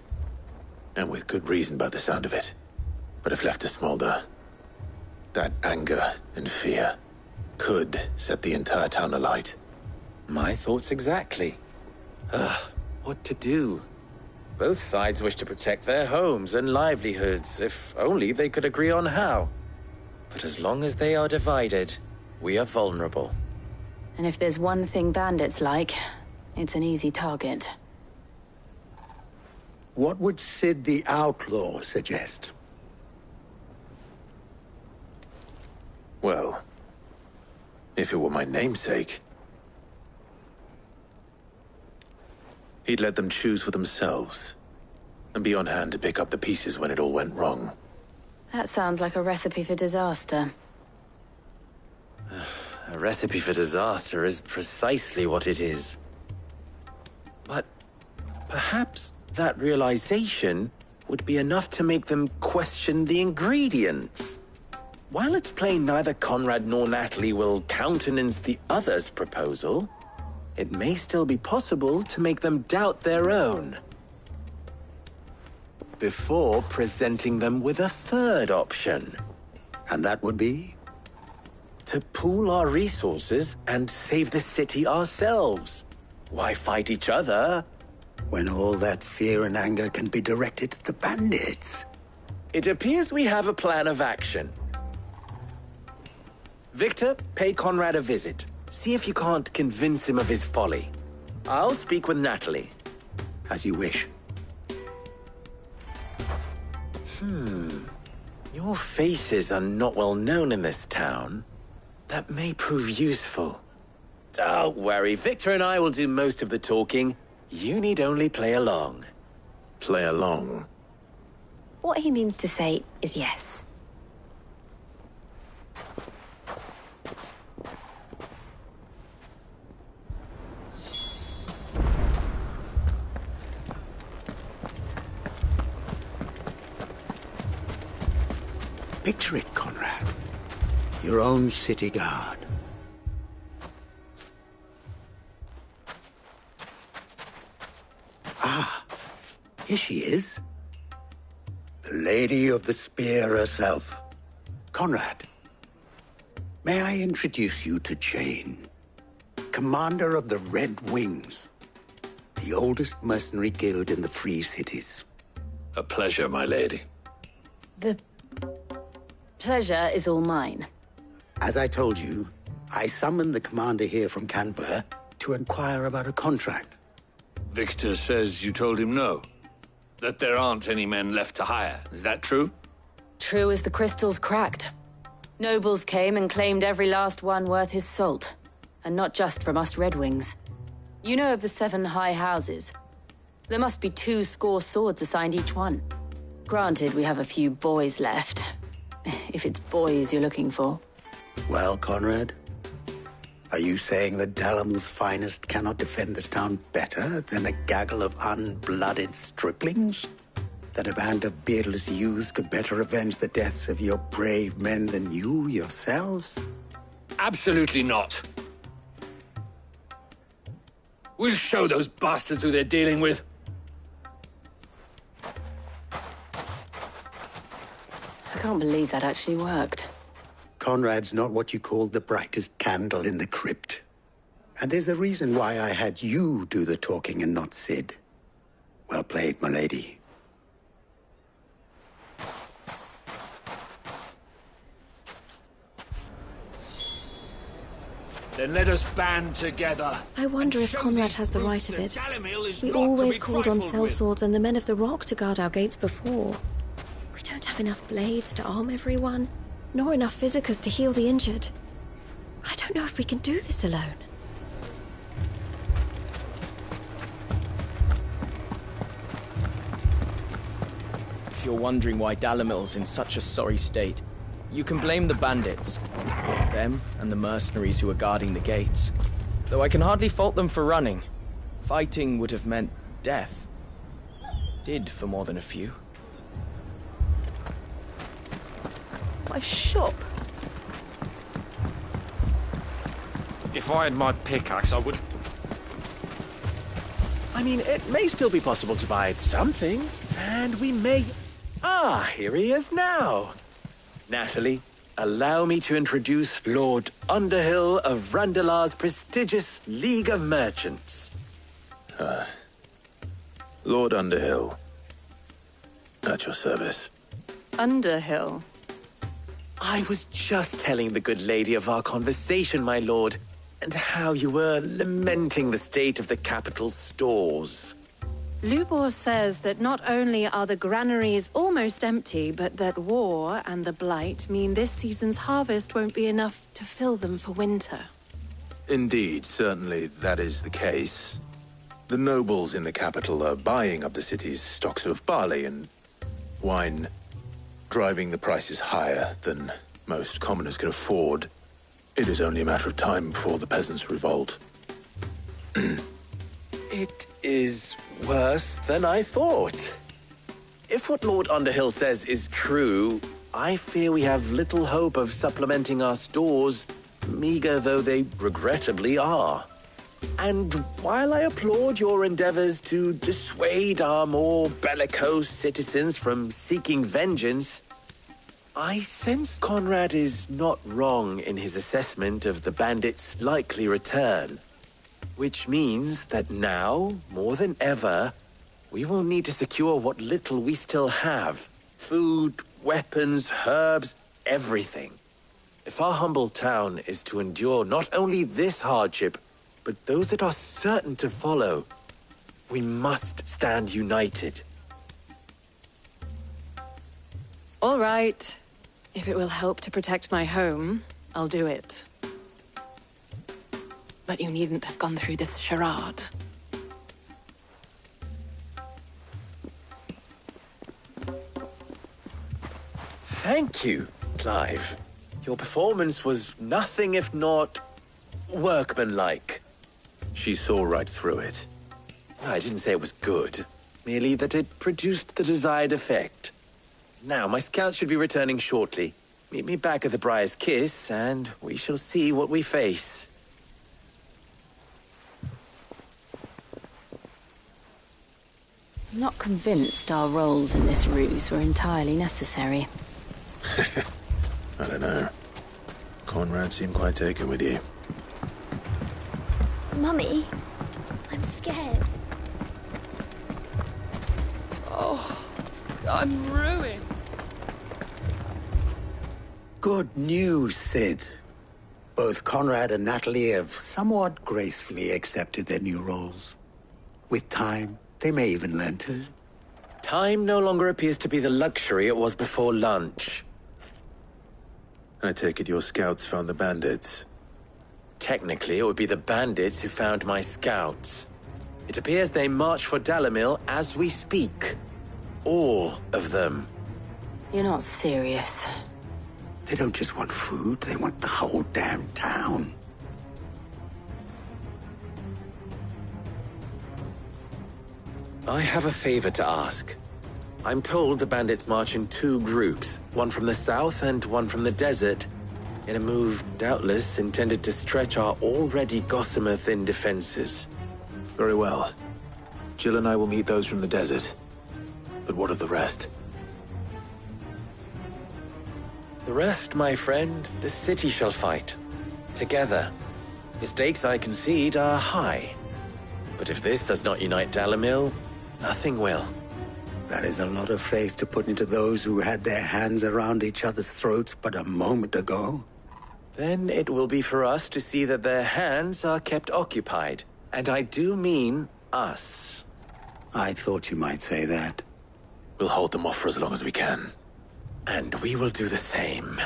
And with good reason by the sound of it. But if left to smolder, that anger and fear could set the entire town alight. My thoughts exactly. What to do? Both sides wish to protect their homes and livelihoods, if only they could agree on how. But as long as they are divided, we are vulnerable. And if there's one thing bandits like, it's an easy target. What would Sid the Outlaw suggest? Well, if it were my namesake, he'd let them choose for themselves, and be on hand to pick up the pieces when it all went wrong. That sounds like a recipe for disaster. A recipe for disaster is precisely what it is. But perhaps that realization would be enough to make them question the ingredients. While it's plain neither Conrad nor Natalie will countenance the other's proposal, it may still be possible to make them doubt their own. Before presenting them with a third option. And that would be? To pool our resources and save the city ourselves. Why fight each other? When all that fear and anger can be directed at the bandits. It appears we have a plan of action. Victor, pay Conrad a visit. See if you can't convince him of his folly. I'll speak with Natalie. As you wish. Your faces are not well known in this town. That may prove useful. Don't worry, Victor and I will do most of the talking. You need only play along. Play along? What he means to say is yes. Picture it, Conrad. Your own city guard. Ah, here she is. The Lady of the Spear herself. Conrad, may I introduce you to Jane, commander of the Red Wings, the oldest mercenary guild in the Free Cities. A pleasure, my lady. The pleasure is all mine. As I told you, I summoned the commander here from Canver to inquire about a contract. Victor says you told him no. That there aren't any men left to hire. Is that true? True as the crystals cracked. Nobles came and claimed every last one worth his salt. And not just from us Red Wings. You know of the 7 high houses. There must be 2 swords assigned each one. Granted, we have a few boys left. If it's boys you're looking for. Well, Conrad, are you saying that Dalamel's finest cannot defend this town better than a gaggle of unblooded striplings? That a band of beardless youths could better avenge the deaths of your brave men than you yourselves? Absolutely not. We'll show those bastards who they're dealing with. I can't believe that actually worked. Conrad's not what you call the brightest candle in the crypt. And there's a reason why I had you do the talking and not Sid. Well played, my lady. Then let us band together. I wonder if Conrad has the right of it. We always called on sellswords and the men of the rock to guard our gates before. We don't have enough blades to arm everyone, nor enough physicers to heal the injured. I don't know if we can do this alone. If you're wondering why Dalimil's in such a sorry state, you can blame the bandits. Them and the mercenaries who are guarding the gates. Though I can hardly fault them for running. Fighting would have meant death. Did for more than a few. My shop. If I had my pickaxe, I would... I mean, it may still be possible to buy something, and we may... Ah, here he is now. Natalie, allow me to introduce Lord Underhill of Randalar's prestigious League of Merchants. Lord Underhill. At your service. Underhill? I was just telling the good lady of our conversation, my lord, and how you were lamenting the state of the capital's stores. Lubor says that not only are the granaries almost empty, but that war and the Blight mean this season's harvest won't be enough to fill them for winter. Indeed, certainly that is the case. The nobles in the capital are buying up the city's stocks of barley and wine, driving the prices higher than most commoners can afford. It is only a matter of time before the peasants revolt. It is worse than I thought. If what Lord Underhill says is true, I fear we have little hope of supplementing our stores, meager though they regrettably are. And while I applaud your endeavors to dissuade our more bellicose citizens from seeking vengeance, I sense Conrad is not wrong in his assessment of the bandits' likely return. Which means that now, more than ever, we will need to secure what little we still have. Food, weapons, herbs, everything. If our humble town is to endure not only this hardship, but those that are certain to follow, we must stand united. All right. If it will help to protect my home, I'll do it. But you needn't have gone through this charade. Thank you, Clive. Your performance was nothing if not workmanlike. She saw right through it. I didn't say it was good, merely that it produced the desired effect. Now, my scouts should be returning shortly. Meet me back at the Briar's Kiss, and we shall see what we face. I'm not convinced our roles in this ruse were entirely necessary. I don't know. Conrad seemed quite taken with you. Mummy, I'm scared. Oh, I'm ruined. Good news, Sid. Both Conrad and Natalie have somewhat gracefully accepted their new roles. With time, they may even learn to... Time no longer appears to be the luxury it was before lunch. I take it your scouts found the bandits. Technically, it would be the bandits who found my scouts. It appears they march for Dalimil as we speak. All of them. You're not serious. They don't just want food, they want the whole damn town. I have a favor to ask. I'm told the bandits march in two groups, one from the south and one from the desert, in a move doubtless intended to stretch our already gossamer-thin defenses. Very well. Jill and I will meet those from the desert. But what of the rest? The rest, my friend, the city shall fight. Together. The stakes, I concede, are high. But if this does not unite Dalimil, nothing will. That is a lot of faith to put into those who had their hands around each other's throats but a moment ago. Then it will be for us to see that their hands are kept occupied. And I do mean us. I thought you might say that. We'll hold them off for as long as we can. And we will do the same.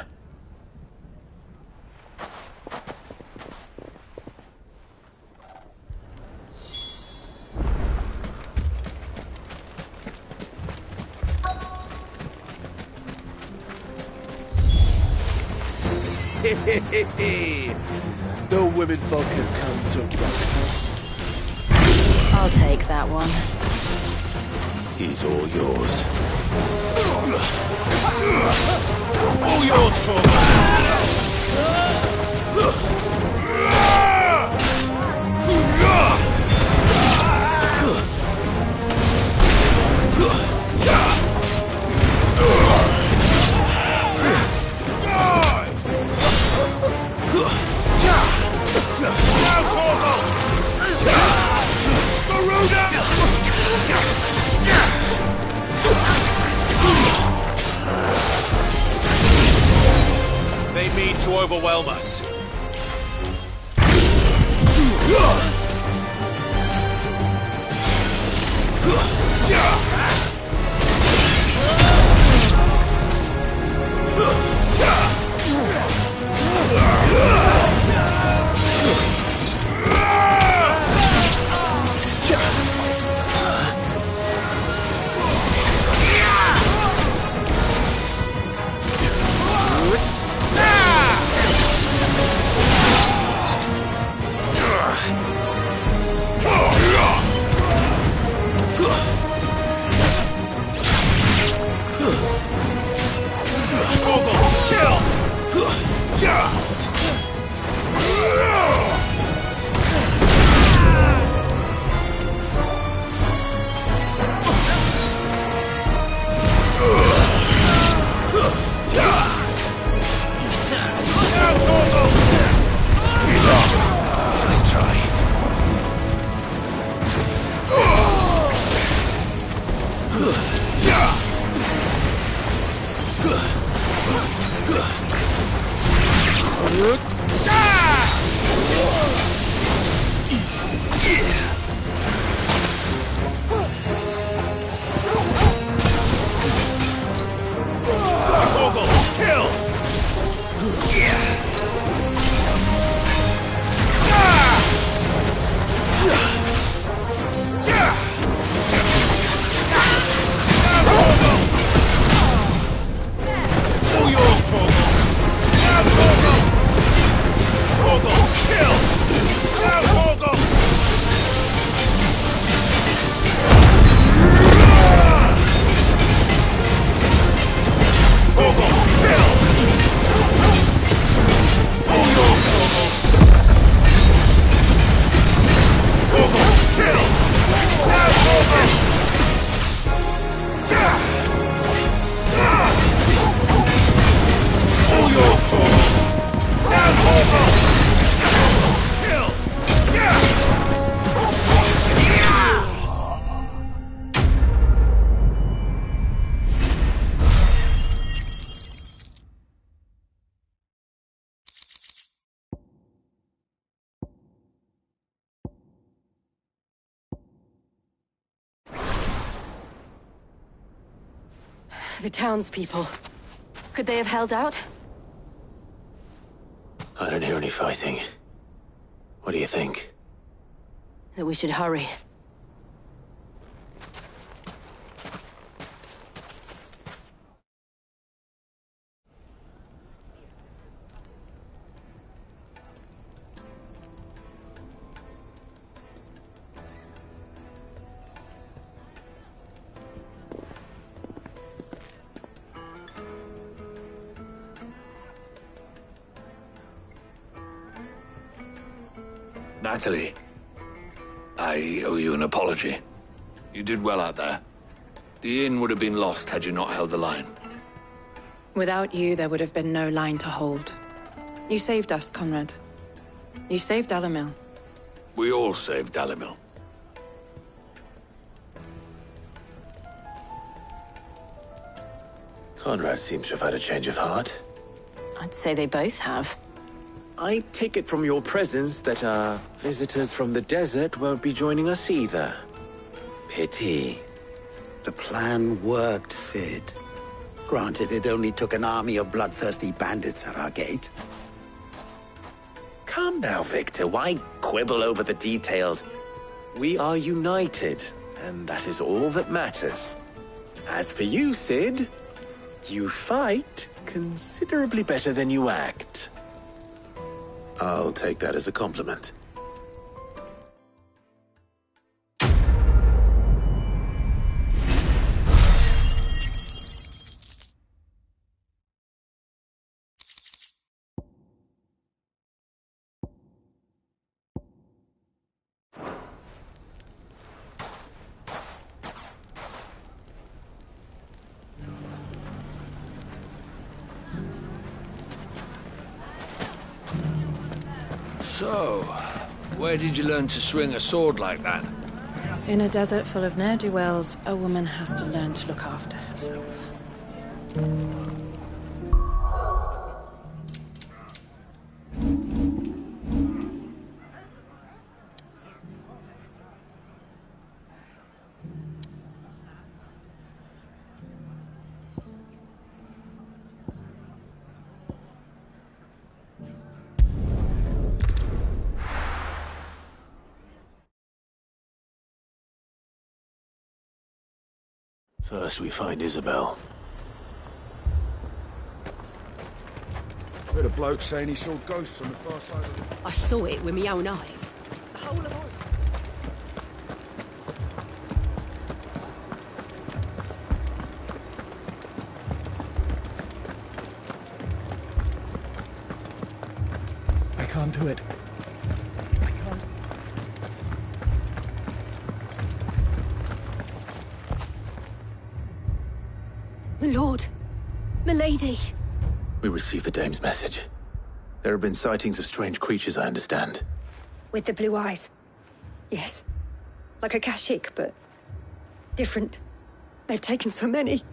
The women folk have come to rock us. I'll take that one. He's all yours. All yours, Torvald! Now, Torvald! Garuda! They mean to overwhelm us. The townspeople. Could they have held out? I don't hear any fighting. What do you think? That we should hurry. Natalie, I owe you an apology. You did well out there. The inn would have been lost had you not held the line. Without you, there would have been no line to hold. You saved us, Conrad. You saved Dalamil. We all saved Dalamil. Conrad seems to have had a change of heart. I'd say they both have. I take it from your presence that our visitors from the desert won't be joining us either. Pity. The plan worked, Sid. Granted, it only took an army of bloodthirsty bandits at our gate. Come now, Victor. Why quibble over the details? We are united, and that is all that matters. As for you, Sid, you fight considerably better than you act. I'll take that as a compliment. So, where did you learn to swing a sword like that? In a desert full of ne'er-do-wells, a woman has to learn to look after herself. First we find Isabel. Heard a bloke saying he saw ghosts on the far side of the... I saw it with my own eyes. The whole of all. I can't do it. My lord! Milady! We received the dame's message. There have been sightings of strange creatures, I understand. With the blue eyes. Yes. Like a Kashik, but different. They've taken so many.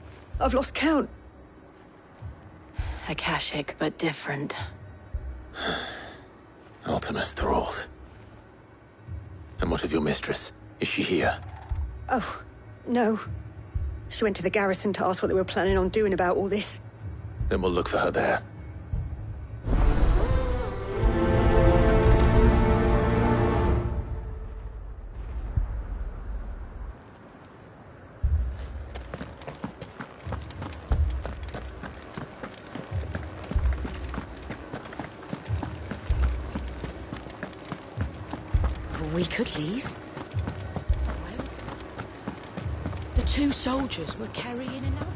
I've lost count. A Kashik, but different. Ultimus thralled. And what of your mistress? Is she here? Oh, no. She went to the garrison to ask what they were planning on doing about all this. Then we'll look for her there. We could leave. The two soldiers were carrying another.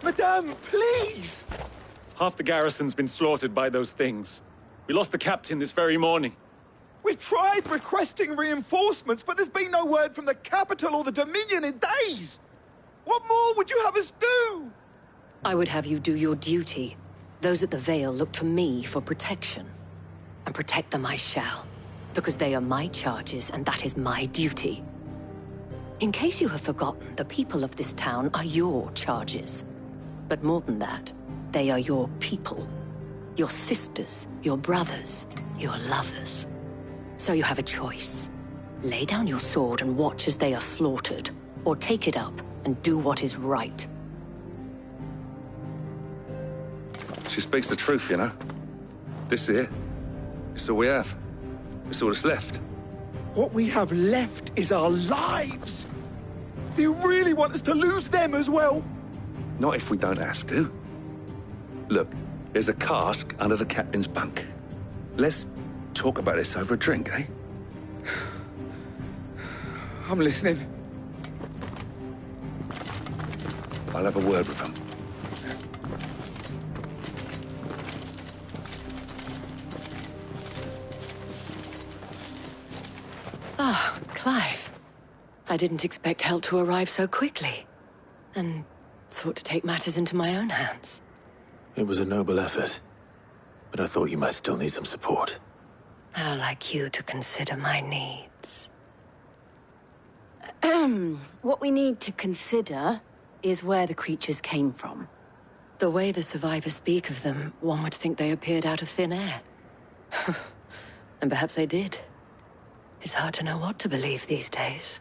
Madame, please! Half the garrison's been slaughtered by those things. We lost the captain this very morning. We've tried requesting reinforcements, but there's been no word from the capital or the Dominion in days! What more would you have us do? I would have you do your duty. Those at the Vale look to me for protection. And protect them I shall. Because they are my charges, and that is my duty. In case you have forgotten, the people of this town are your charges. But more than that, they are your people. Your sisters, your brothers, your lovers. So you have a choice. Lay down your sword and watch as they are slaughtered, or take it up and do what is right. She speaks the truth, you know. This here, it's all we have. It's all that's left. What we have left is our lives! Do you really want us to lose them as well? Not if we don't have to. Look, there's a cask under the captain's bunk. Let's talk about this over a drink, eh? I'm listening. I'll have a word with him. Ah, Clive. I didn't expect help to arrive so quickly. And sought to take matters into my own hands. It was a noble effort, but I thought you might still need some support. How like you to consider my needs. What we need to consider is where the creatures came from. The way the survivors speak of them, one would think they appeared out of thin air. And perhaps they did. It's hard to know what to believe these days.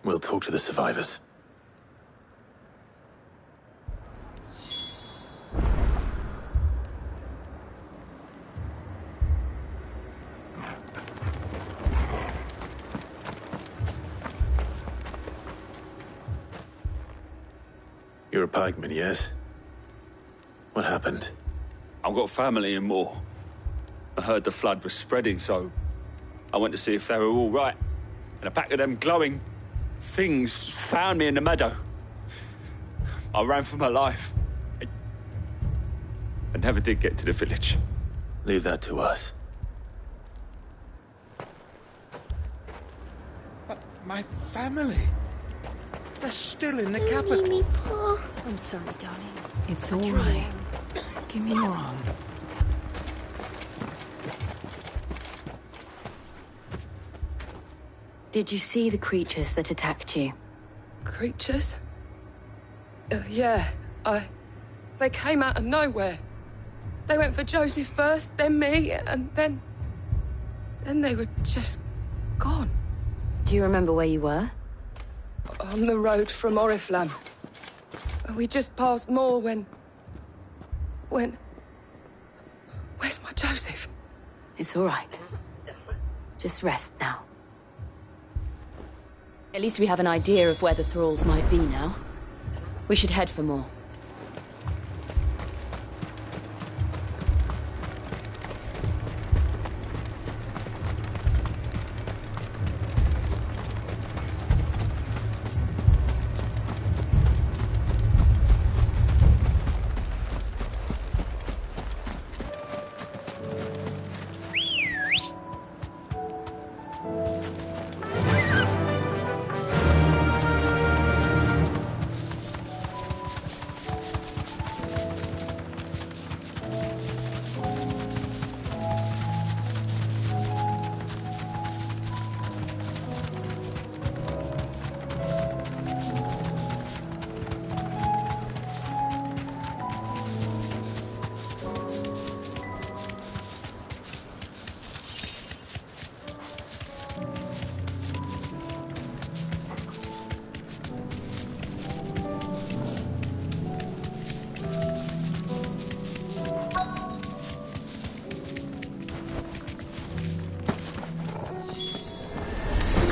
We'll talk to the survivors. You're a pikeman, yes? What happened? I've got family in Moor. I heard the flood was spreading, so I went to see if they were all right. And a pack of them glowing things found me in the meadow. I ran for my life. I never did get to the village. Leave that to us. But my family... They're still in the capital. I'm sorry, darling. It's all right. Give me your arm. Did you see the creatures that attacked you? Creatures? Yeah, They came out of nowhere. They went for Joseph first, then me, and then they were just gone. Do you remember where you were? On the road from Oriflamme. We just passed Moor when... Where's my Joseph? It's all right. Just rest now. At least we have an idea of where the thralls might be now. We should head for more.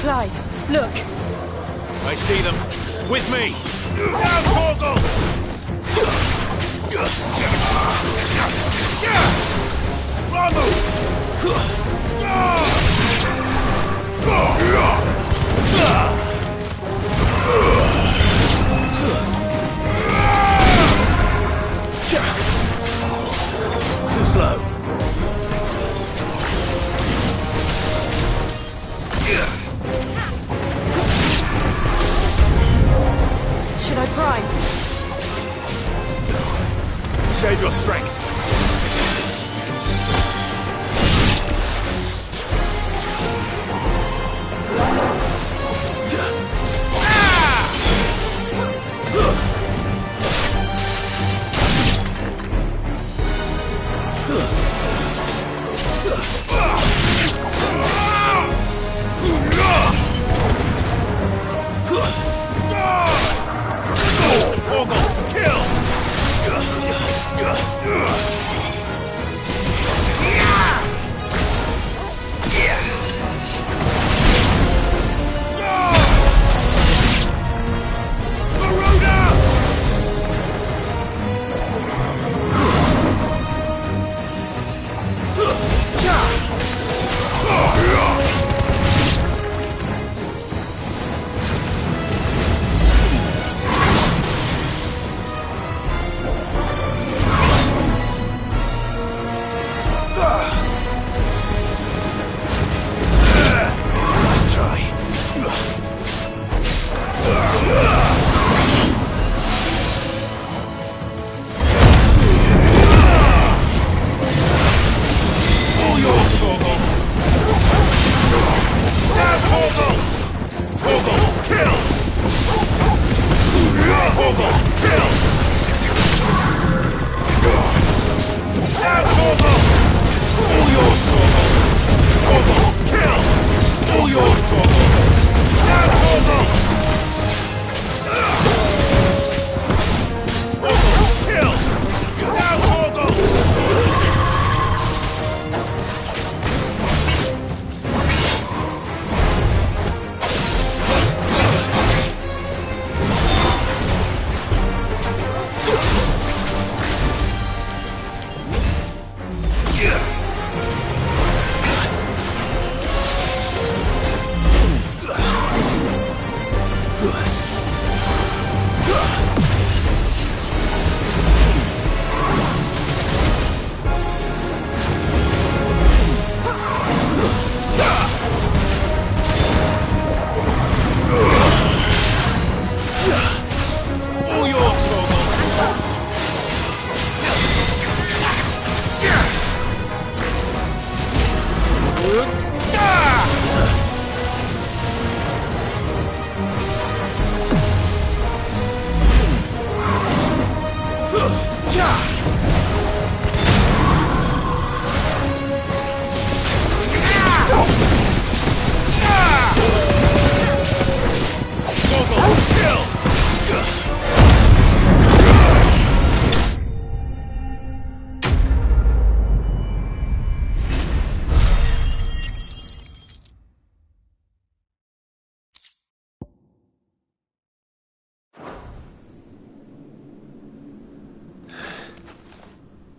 Clive, look! I see them. With me! Down, Torgal! Too slow. Should I prime? Save your strength.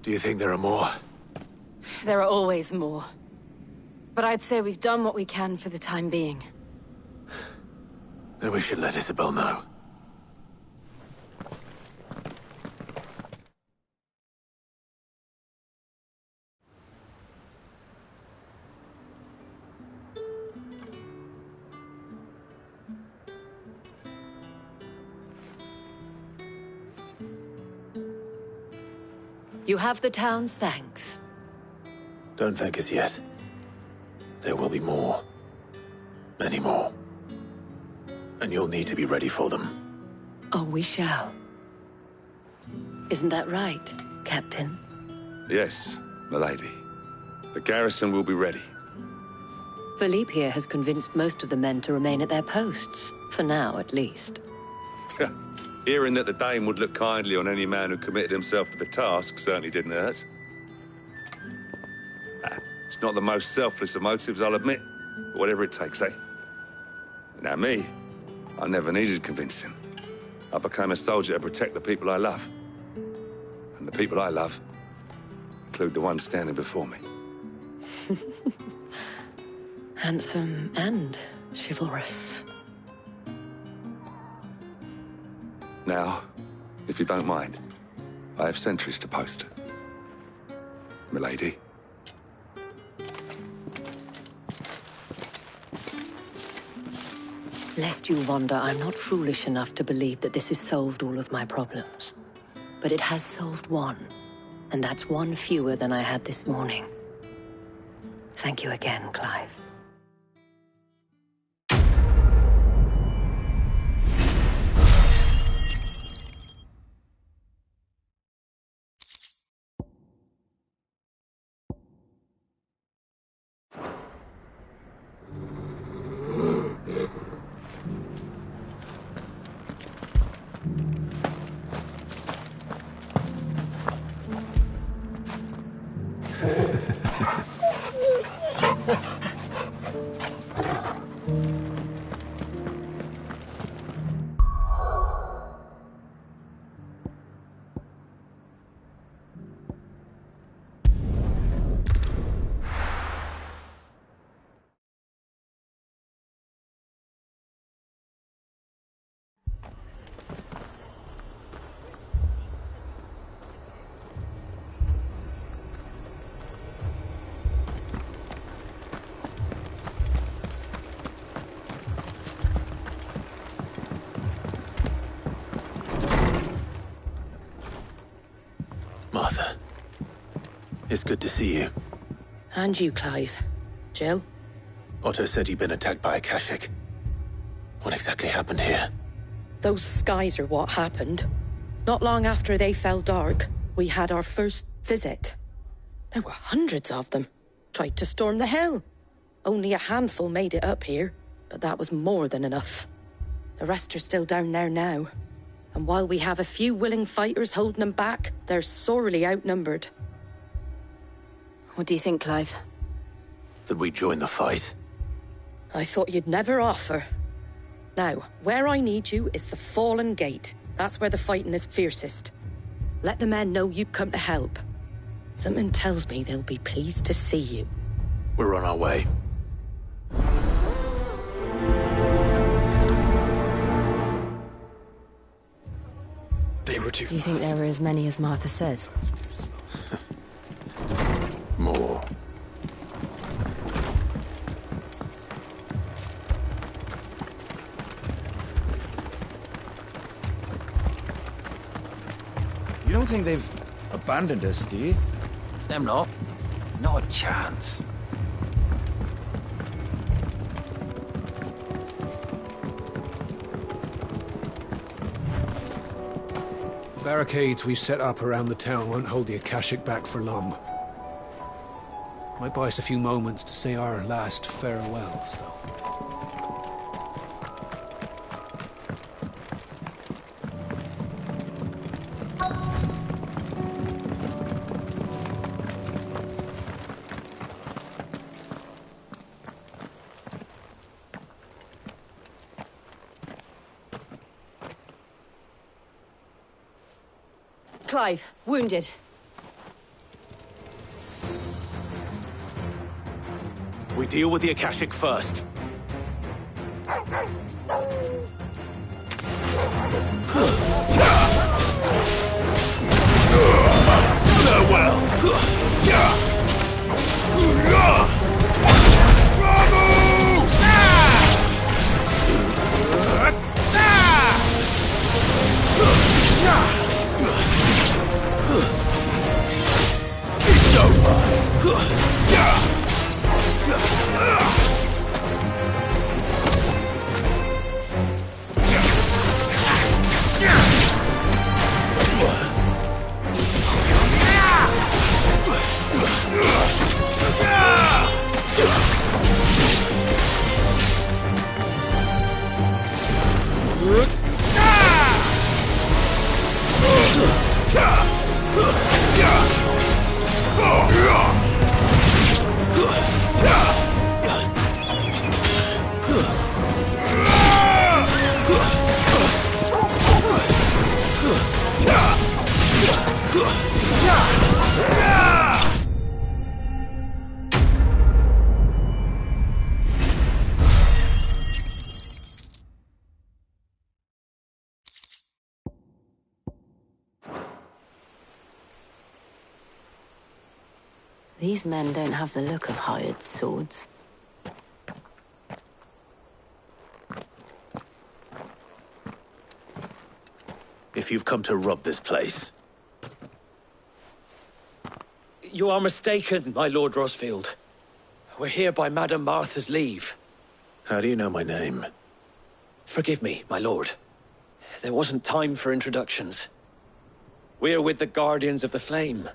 Do you think there are more? There are always more. But I'd say we've done what we can for the time being. Then we should let Isabel know. You have the town's thanks. Don't thank us yet. There will be more. Many more. And you'll need to be ready for them. Oh, we shall. Isn't that right, Captain? Yes, milady. The garrison will be ready. Philippe here has convinced most of the men to remain at their posts. For now, at least. Hearing that the Dane would look kindly on any man who committed himself to the task certainly didn't hurt. It's not the most selfless of motives, I'll admit. But whatever it takes, eh? Now me, I never needed convincing. I became a soldier to protect the people I love. And the people I love include the ones standing before me. Handsome and chivalrous. Now, if you don't mind, I have sentries to post. Milady. Lest you wonder, I'm not foolish enough to believe that this has solved all of my problems. But it has solved one. And that's one fewer than I had this morning. Thank you again, Clive. Martha, it's good to see you. And you, Clive. Jill? Otto said you'd been attacked by a Kashik. What exactly happened here? Those skies are what happened. Not long after they fell dark, we had our first visit. There were hundreds of them. Tried to storm the hill. Only a handful made it up here, but that was more than enough. The rest are still down there now. And while we have a few willing fighters holding them back, they're sorely outnumbered. What do you think, Clive? That we join the fight? I thought you'd never offer. Now, where I need you is the Fallen Gate. That's where the fighting is fiercest. Let the men know you've come to help. Something tells me they'll be pleased to see you. We're on our way. They were too Do you think there were as many as Martha says? More. You don't think they've abandoned us, do you? Them not. Not a chance. The barricades we've set up around the town won't hold the Akashic back for long. Might buy us a few moments to say our last farewells, though. Clive, wounded. We deal with the Akashic first. Farewell! It's over! These men don't have the look of hired swords. If you've come to rob this place, You are mistaken, my Lord Rosfield. We're here by Madame Martha's leave. How do you know my name? Forgive me, my lord. There wasn't time for introductions. We're with the Guardians of the Flame.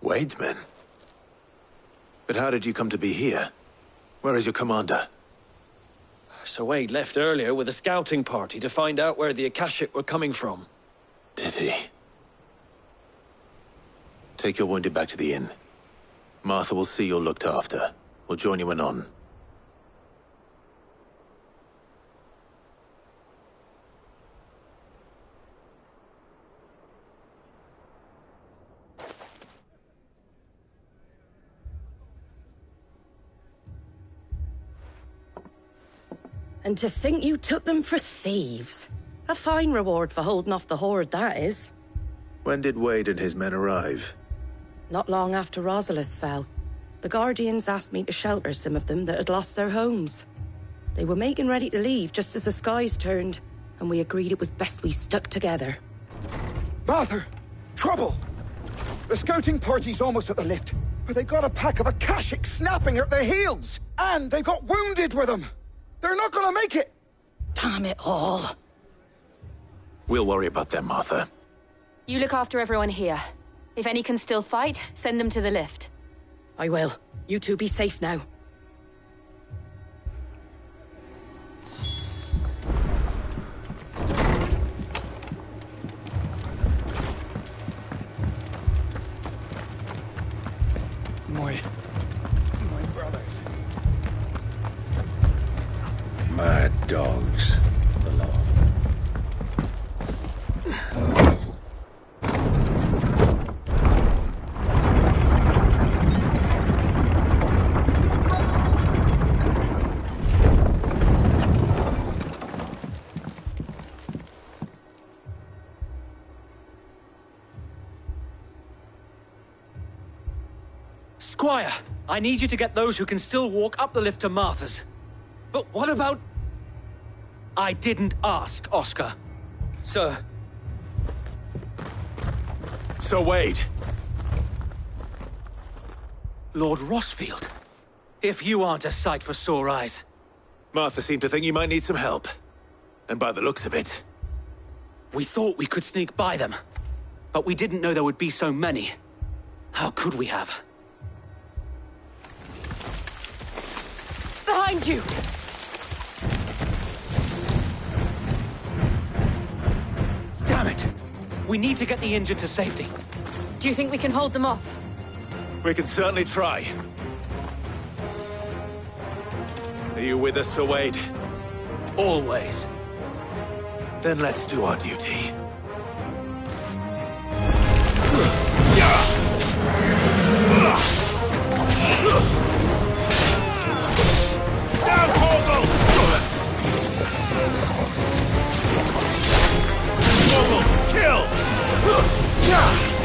Wade's men? But how did you come to be here? Where is your commander? Sir Wade left earlier with a scouting party to find out where the Akashic were coming from. Did he? Take your wounded back to the inn. Martha will see you're looked after. We'll join you anon. And to think you took them for thieves. A fine reward for holding off the horde, that is. When did Wade and his men arrive? Not long after Rosalith fell. The Guardians asked me to shelter some of them that had lost their homes. They were making ready to leave just as the skies turned, and we agreed it was best we stuck together. Martha! Trouble! The scouting party's almost at the lift, but they got a pack of Akashic snapping at their heels! And they've got wounded with them! They're not gonna make it! Damn it all. We'll worry about them, Martha. You look after everyone here. If any can still fight, send them to the lift. I will. You two be safe now. My brothers. Mad dogs. The lot of them. Squire, I need you to get those who can still walk up the lift to Martha's. But what about... I didn't ask, Oscar. Sir. Sir Wade. Lord Rosfield. If you aren't a sight for sore eyes. Martha seemed to think you might need some help. And by the looks of it... We thought we could sneak by them. But we didn't know there would be so many. How could we have? Behind you! Damn it! We need to get the injured to safety. Do you think we can hold them off? We can certainly try. Are you with us, Sir Wade? Always. Then let's do our duty. Down, Horgle! Horgle, kill! Kill!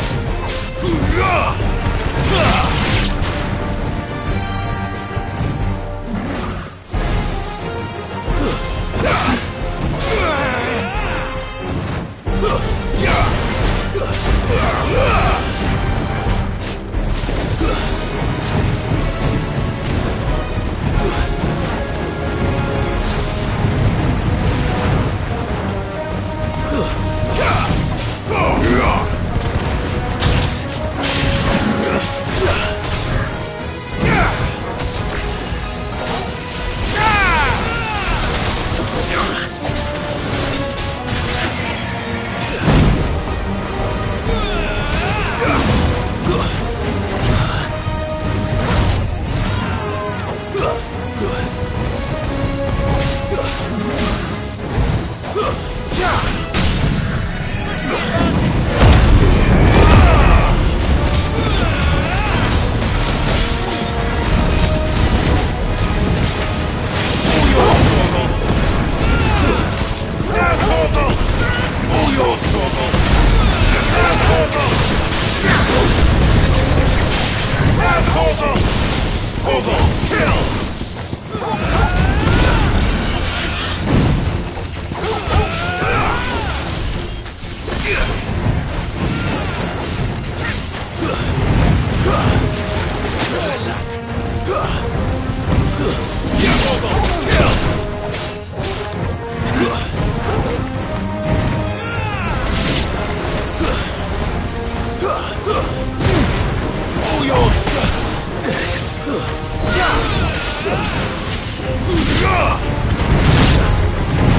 All yours!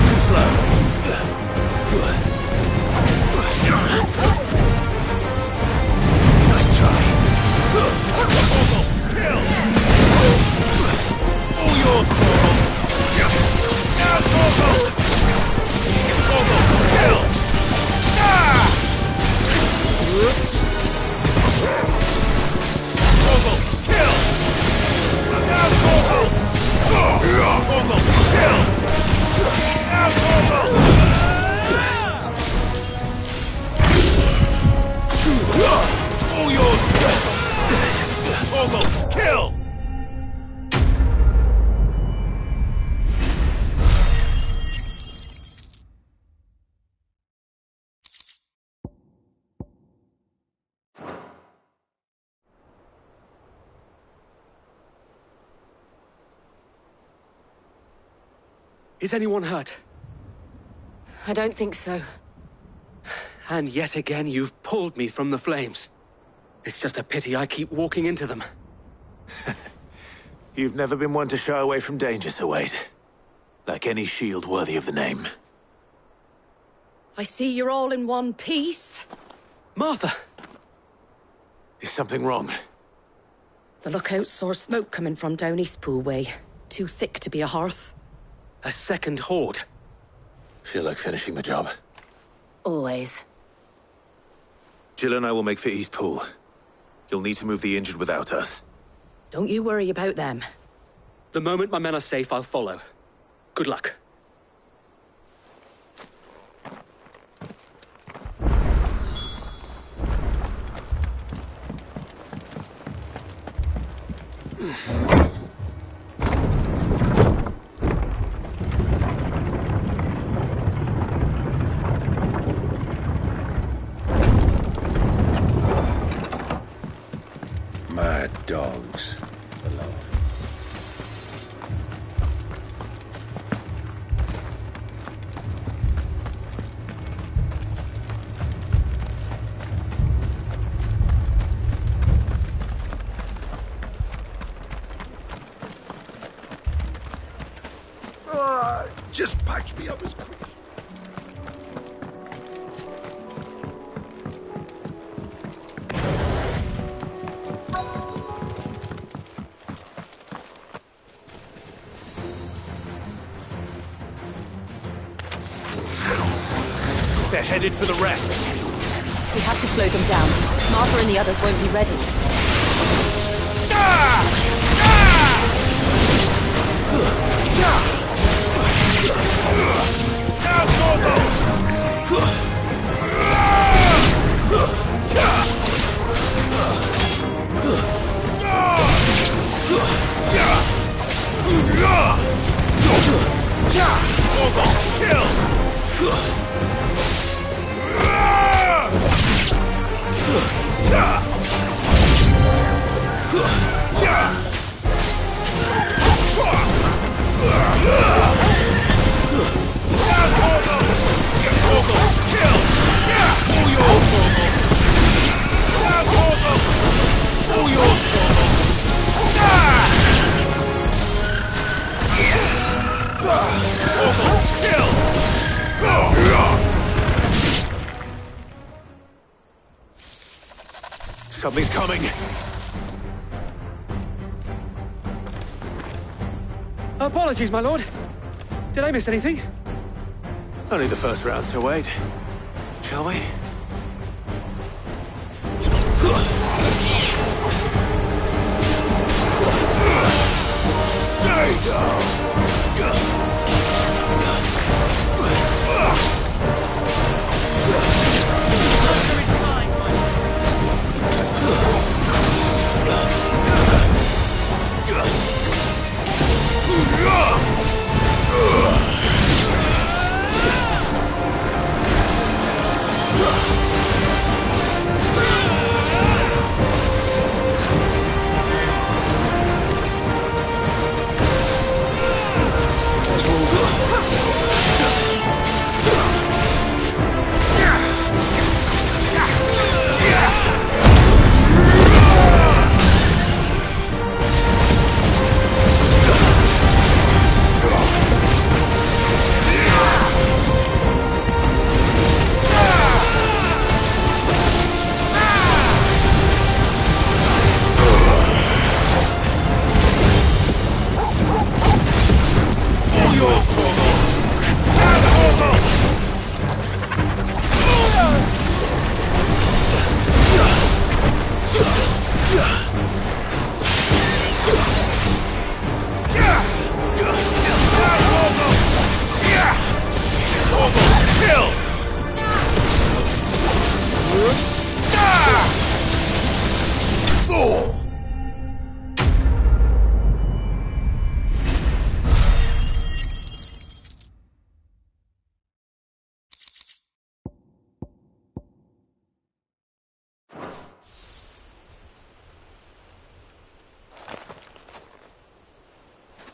Too slow. Nice try. Kill! All yours, Torgal! Now, Torgal! Torgal, kill! Torgal, kill! Now, Torgal! Torgal, kill! Now, Torgal! All yours, Torgal, kill! Is anyone hurt? I don't think so. And yet again, you've pulled me from the flames. It's just a pity I keep walking into them. You've never been one to shy away from danger, Sir Wade. Like any shield worthy of the name. I see you're all in one piece. Martha! Is something wrong? The lookout saw smoke coming from down Eastpool way. Too thick to be a hearth. A second horde. Feel like finishing the job? Always. Jill and I will make for Eastpool. You'll need to move the injured without us. Don't you worry about them. The moment my men are safe, I'll follow. Good luck. Mad dogs below. Just patch me up as quick. They're headed for the rest. We have to slow them down. Martha and the others won't be ready. Something's coming. Apologies, my lord. Did I miss anything? Only the first round, Sir Wade. Shall we? Stay down!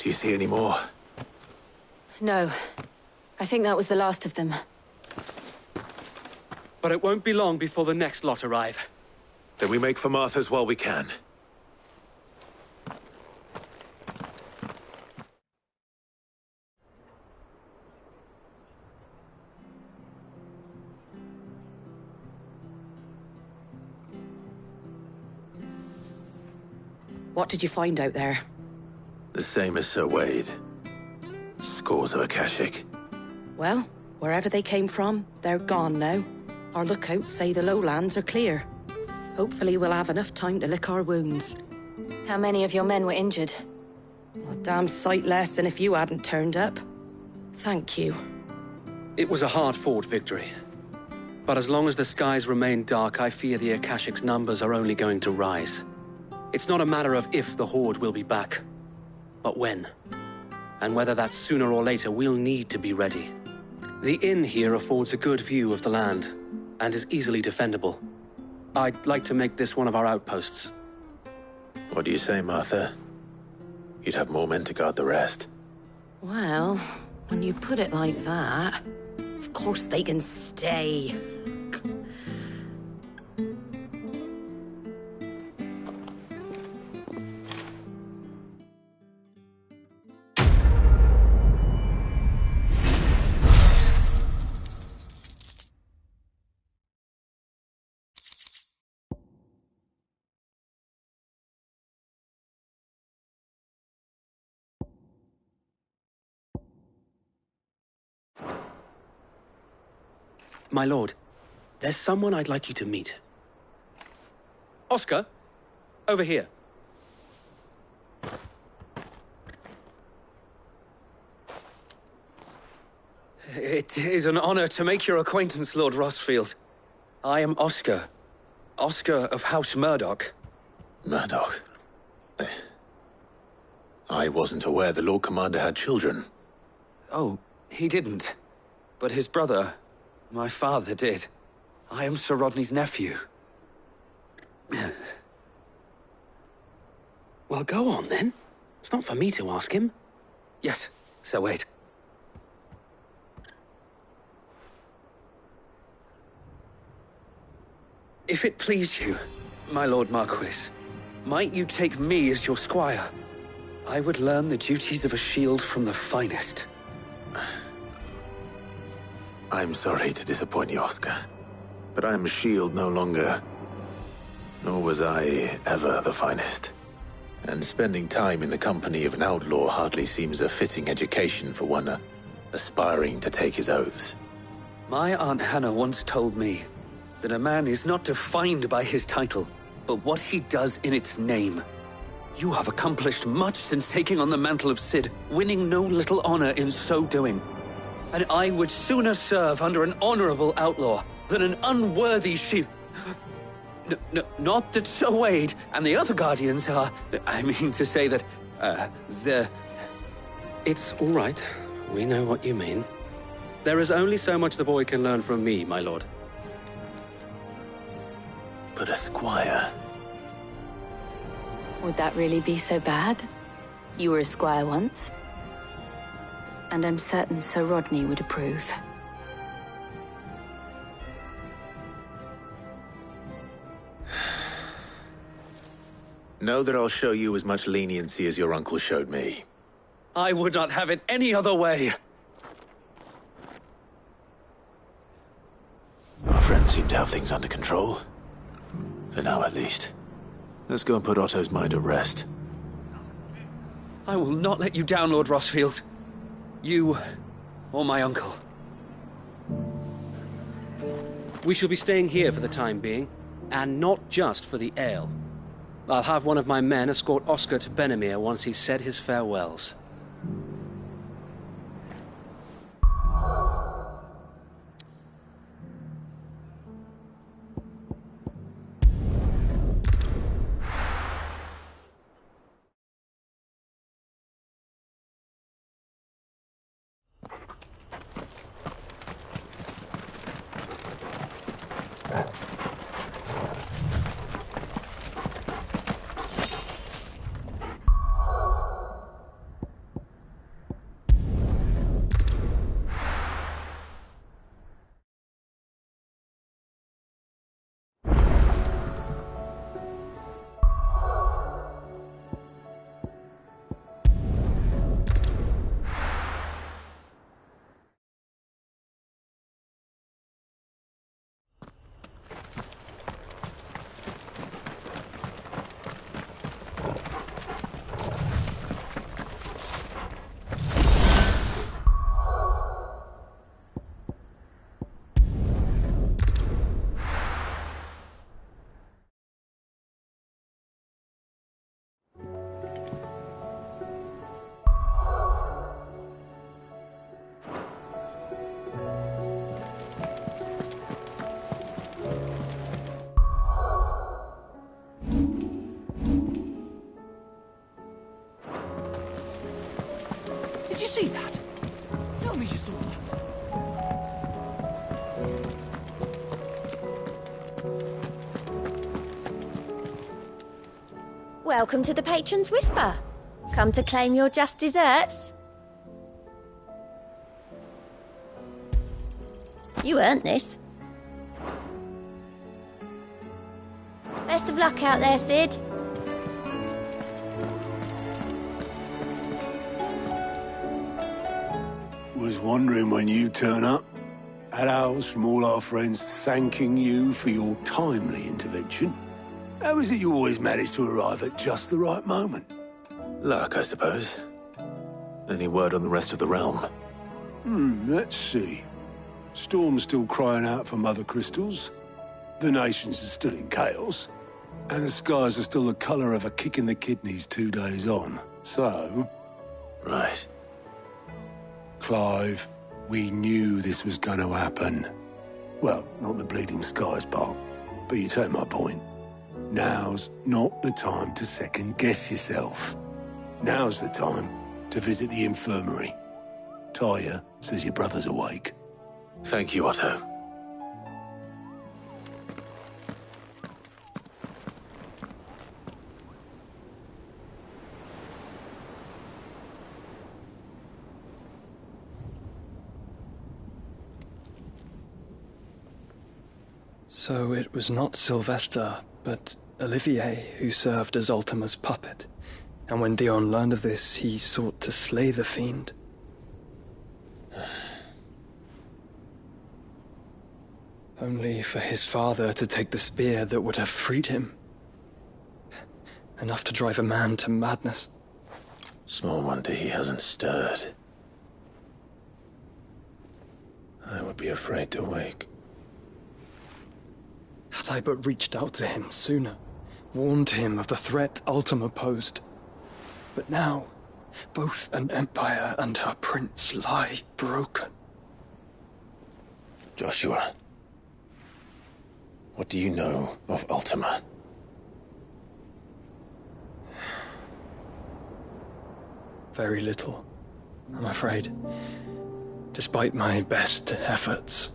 Do you see any more? No. I think that was the last of them. But it won't be long before the next lot arrive. Then we make for Martha's while we can. What did you find out there? The same as Sir Wade. Scores of Akashic. Well, wherever they came from, they're gone now. Our lookouts say the lowlands are clear. Hopefully we'll have enough time to lick our wounds. How many of your men were injured? A damn sight less than if you hadn't turned up. Thank you. It was a hard-fought victory. But as long as the skies remain dark, I fear the Akashic's numbers are only going to rise. It's not a matter of if the Horde will be back, but when. And whether that's sooner or later, we'll need to be ready. The inn here affords a good view of the land, and is easily defendable. I'd like to make this one of our outposts. What do you say, Martha? You'd have more men to guard the rest. Well, when you put it like that, of course they can stay. My lord, there's someone I'd like you to meet. Oscar, over here. It is an honor to make your acquaintance, Lord Rossfield. I am Oscar. Oscar of House Murdoch. Murdoch? I wasn't aware the Lord Commander had children. Oh, he didn't. But his brother, my father, did. I am Sir Rodney's nephew. Well, go on, then. It's not for me to ask him. Yes, Sir Wade. If it please you, my Lord Marquis, might you take me as your squire? I would learn the duties of a shield from the finest. I'm sorry to disappoint you, Oscar, but I am a shield no longer. Nor was I ever the finest. And spending time in the company of an outlaw hardly seems a fitting education for one aspiring to take his oaths. My Aunt Hannah once told me that a man is not defined by his title, but what he does in its name. You have accomplished much since taking on the mantle of Cid, winning no little honor in so doing. And I would sooner serve under an honorable outlaw than an unworthy shield. Not that Sir Wade and the other Guardians are... I mean to say that, they're... It's all right. We know what you mean. There is only so much the boy can learn from me, my lord. But a squire... Would that really be so bad? You were a squire once. And I'm certain Sir Rodney would approve. Know that I'll show you as much leniency as your uncle showed me. I would not have it any other way. Our friends seem to have things under control. For now, at least. Let's go and put Otto's mind at rest. I will not let you down, Lord Rossfield. You, or my uncle. We shall be staying here for the time being, and not just for the ale. I'll have one of my men escort Oscar to Benimir once he's said his farewells. Did you see that? Tell me you saw that. Welcome to the Patron's Whisper. Come to claim your just desserts? You earned this. Best of luck out there, Sid. Was wondering when you turn up. Had ours from all our friends thanking you for your timely intervention. How is it you always manage to arrive at just the right moment? Luck, I suppose. Any word on the rest of the realm? Let's see. Storm's still crying out for mother crystals. The nations are still in chaos. And the skies are still the colour of a kick in the kidneys 2 days on. So... Right. Clive, we knew this was going to happen. Well, not the bleeding skies part, but you take my point. Now's not the time to second-guess yourself. Now's the time to visit the infirmary. Talia says your brother's awake. Thank you, Otto. So it was not Sylvester, but Olivier who served as Ultima's puppet. And when Dion learned of this, he sought to slay the fiend. Only for his father to take the spear that would have freed him. Enough to drive a man to madness. Small wonder he hasn't stirred. I would be afraid to wake. Had I but reached out to him sooner, warned him of the threat Ultima posed. But now, both an empire and her prince lie broken. Joshua, what do you know of Ultima? Very little, I'm afraid. Despite my best efforts.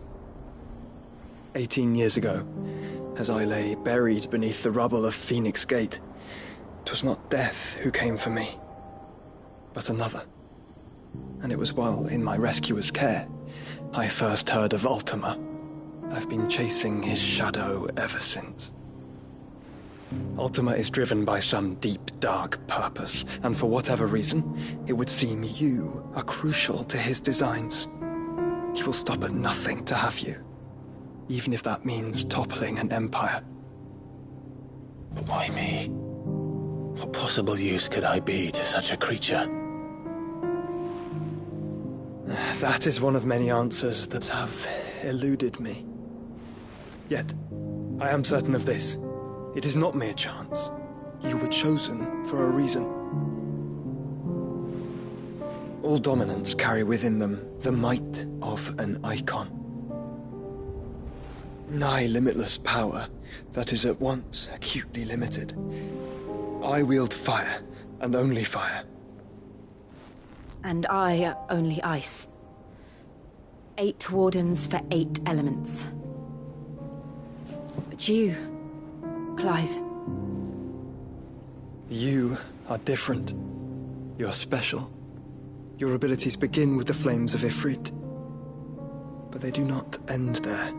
18 years ago, as I lay buried beneath the rubble of Phoenix Gate, 'twas not death who came for me, but another. And it was while in my rescuer's care, I first heard of Ultima. I've been chasing his shadow ever since. Ultima is driven by some deep, dark purpose, and for whatever reason, it would seem you are crucial to his designs. He will stop at nothing to have you, even if that means toppling an empire. But why me? What possible use could I be to such a creature? That is one of many answers that have eluded me. Yet, I am certain of this. It is not mere chance. You were chosen for a reason. All dominants carry within them the might of an icon. Nigh limitless power that is at once acutely limited. I wield fire, and only fire. And I only ice. 8 wardens for 8 elements. But you, Clive. You are different. You're special. Your abilities begin with the flames of Ifrit. But they do not end there.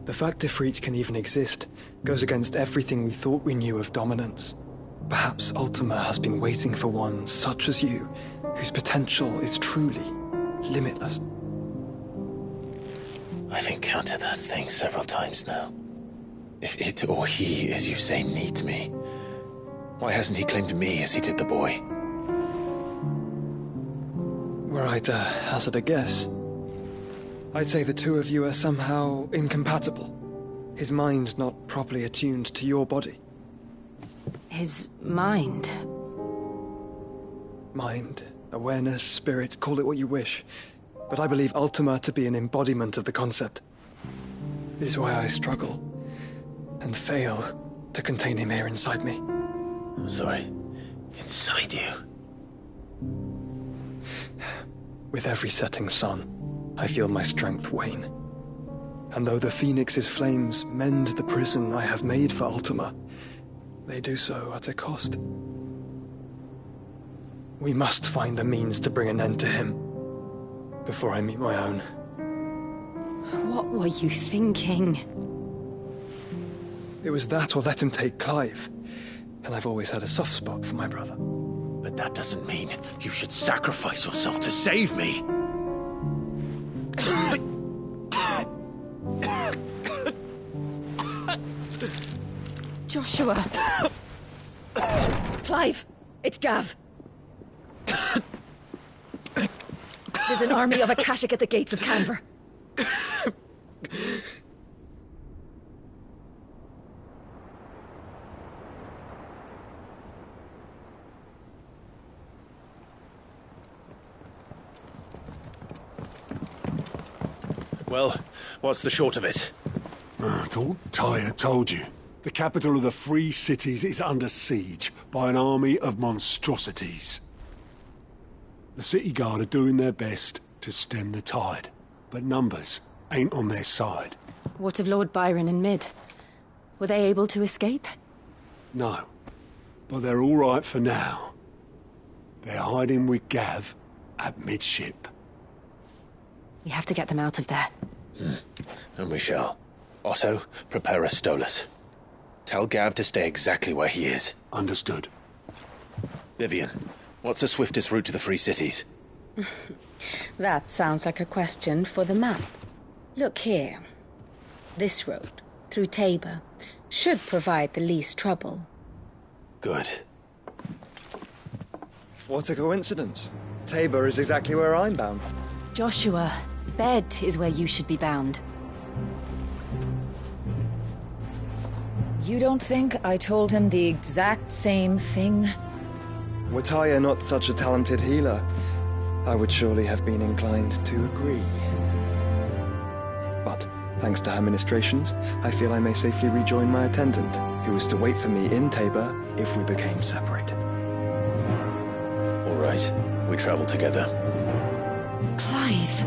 The fact Ifrit can even exist goes against everything we thought we knew of dominance. Perhaps Ultima has been waiting for one such as you, whose potential is truly limitless. I've encountered that thing several times now. If it or he, as you say, needs me, why hasn't he claimed me as he did the boy? Were I to hazard a guess, I'd say the two of you are somehow incompatible. His mind not properly attuned to your body. His mind? Mind, awareness, spirit, call it what you wish. But I believe Ultima to be an embodiment of the concept. This is why I struggle and fail to contain him here inside me. I'm sorry. Inside you? With every setting sun, I feel my strength wane. And though the Phoenix's flames mend the prison I have made for Ultima, they do so at a cost. We must find a means to bring an end to him before I meet my own. What were you thinking? It was that or let him take Clive. And I've always had a soft spot for my brother. But that doesn't mean you should sacrifice yourself to save me. Joshua. Clive, it's Gav. There's an army of Akashic at the gates of Canver. Well, what's the short of it? It's all Tyre told you. The capital of the Free Cities is under siege by an army of monstrosities. The city guard are doing their best to stem the tide, but numbers ain't on their side. What of Lord Byron and Mid? Were they able to escape? No, but they're all right for now. They're hiding with Gav at midship. We have to get them out of there. And we shall. Otto, prepare a Stolas. Tell Gav to stay exactly where he is. Understood. Vivian, what's the swiftest route to the Free Cities? That sounds like a question for the map. Look here. This road, through Tabor, should provide the least trouble. Good. What a coincidence. Tabor is exactly where I'm bound. Joshua, bed is where you should be bound. You don't think I told him the exact same thing? Were Tyre not such a talented healer, I would surely have been inclined to agree. But, thanks to her ministrations, I feel I may safely rejoin my attendant, who was to wait for me in Tabor if we became separated. All right, we travel together. Clive.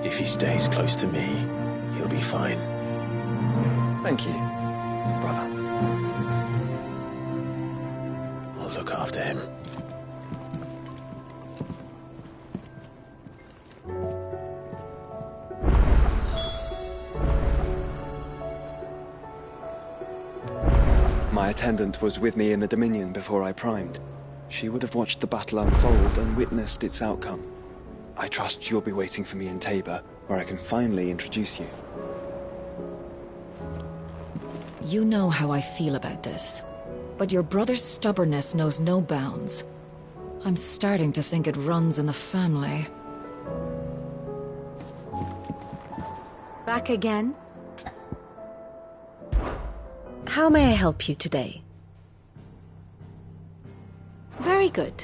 If he stays close to me, he'll be fine. Thank you, brother. I'll look after him. My attendant was with me in the Dominion before I primed. She would have watched the battle unfold and witnessed its outcome. I trust you'll be waiting for me in Tabor, where I can finally introduce you. You know how I feel about this, but your brother's stubbornness knows no bounds. I'm starting to think it runs in the family. Back again? How may I help you today? Very good.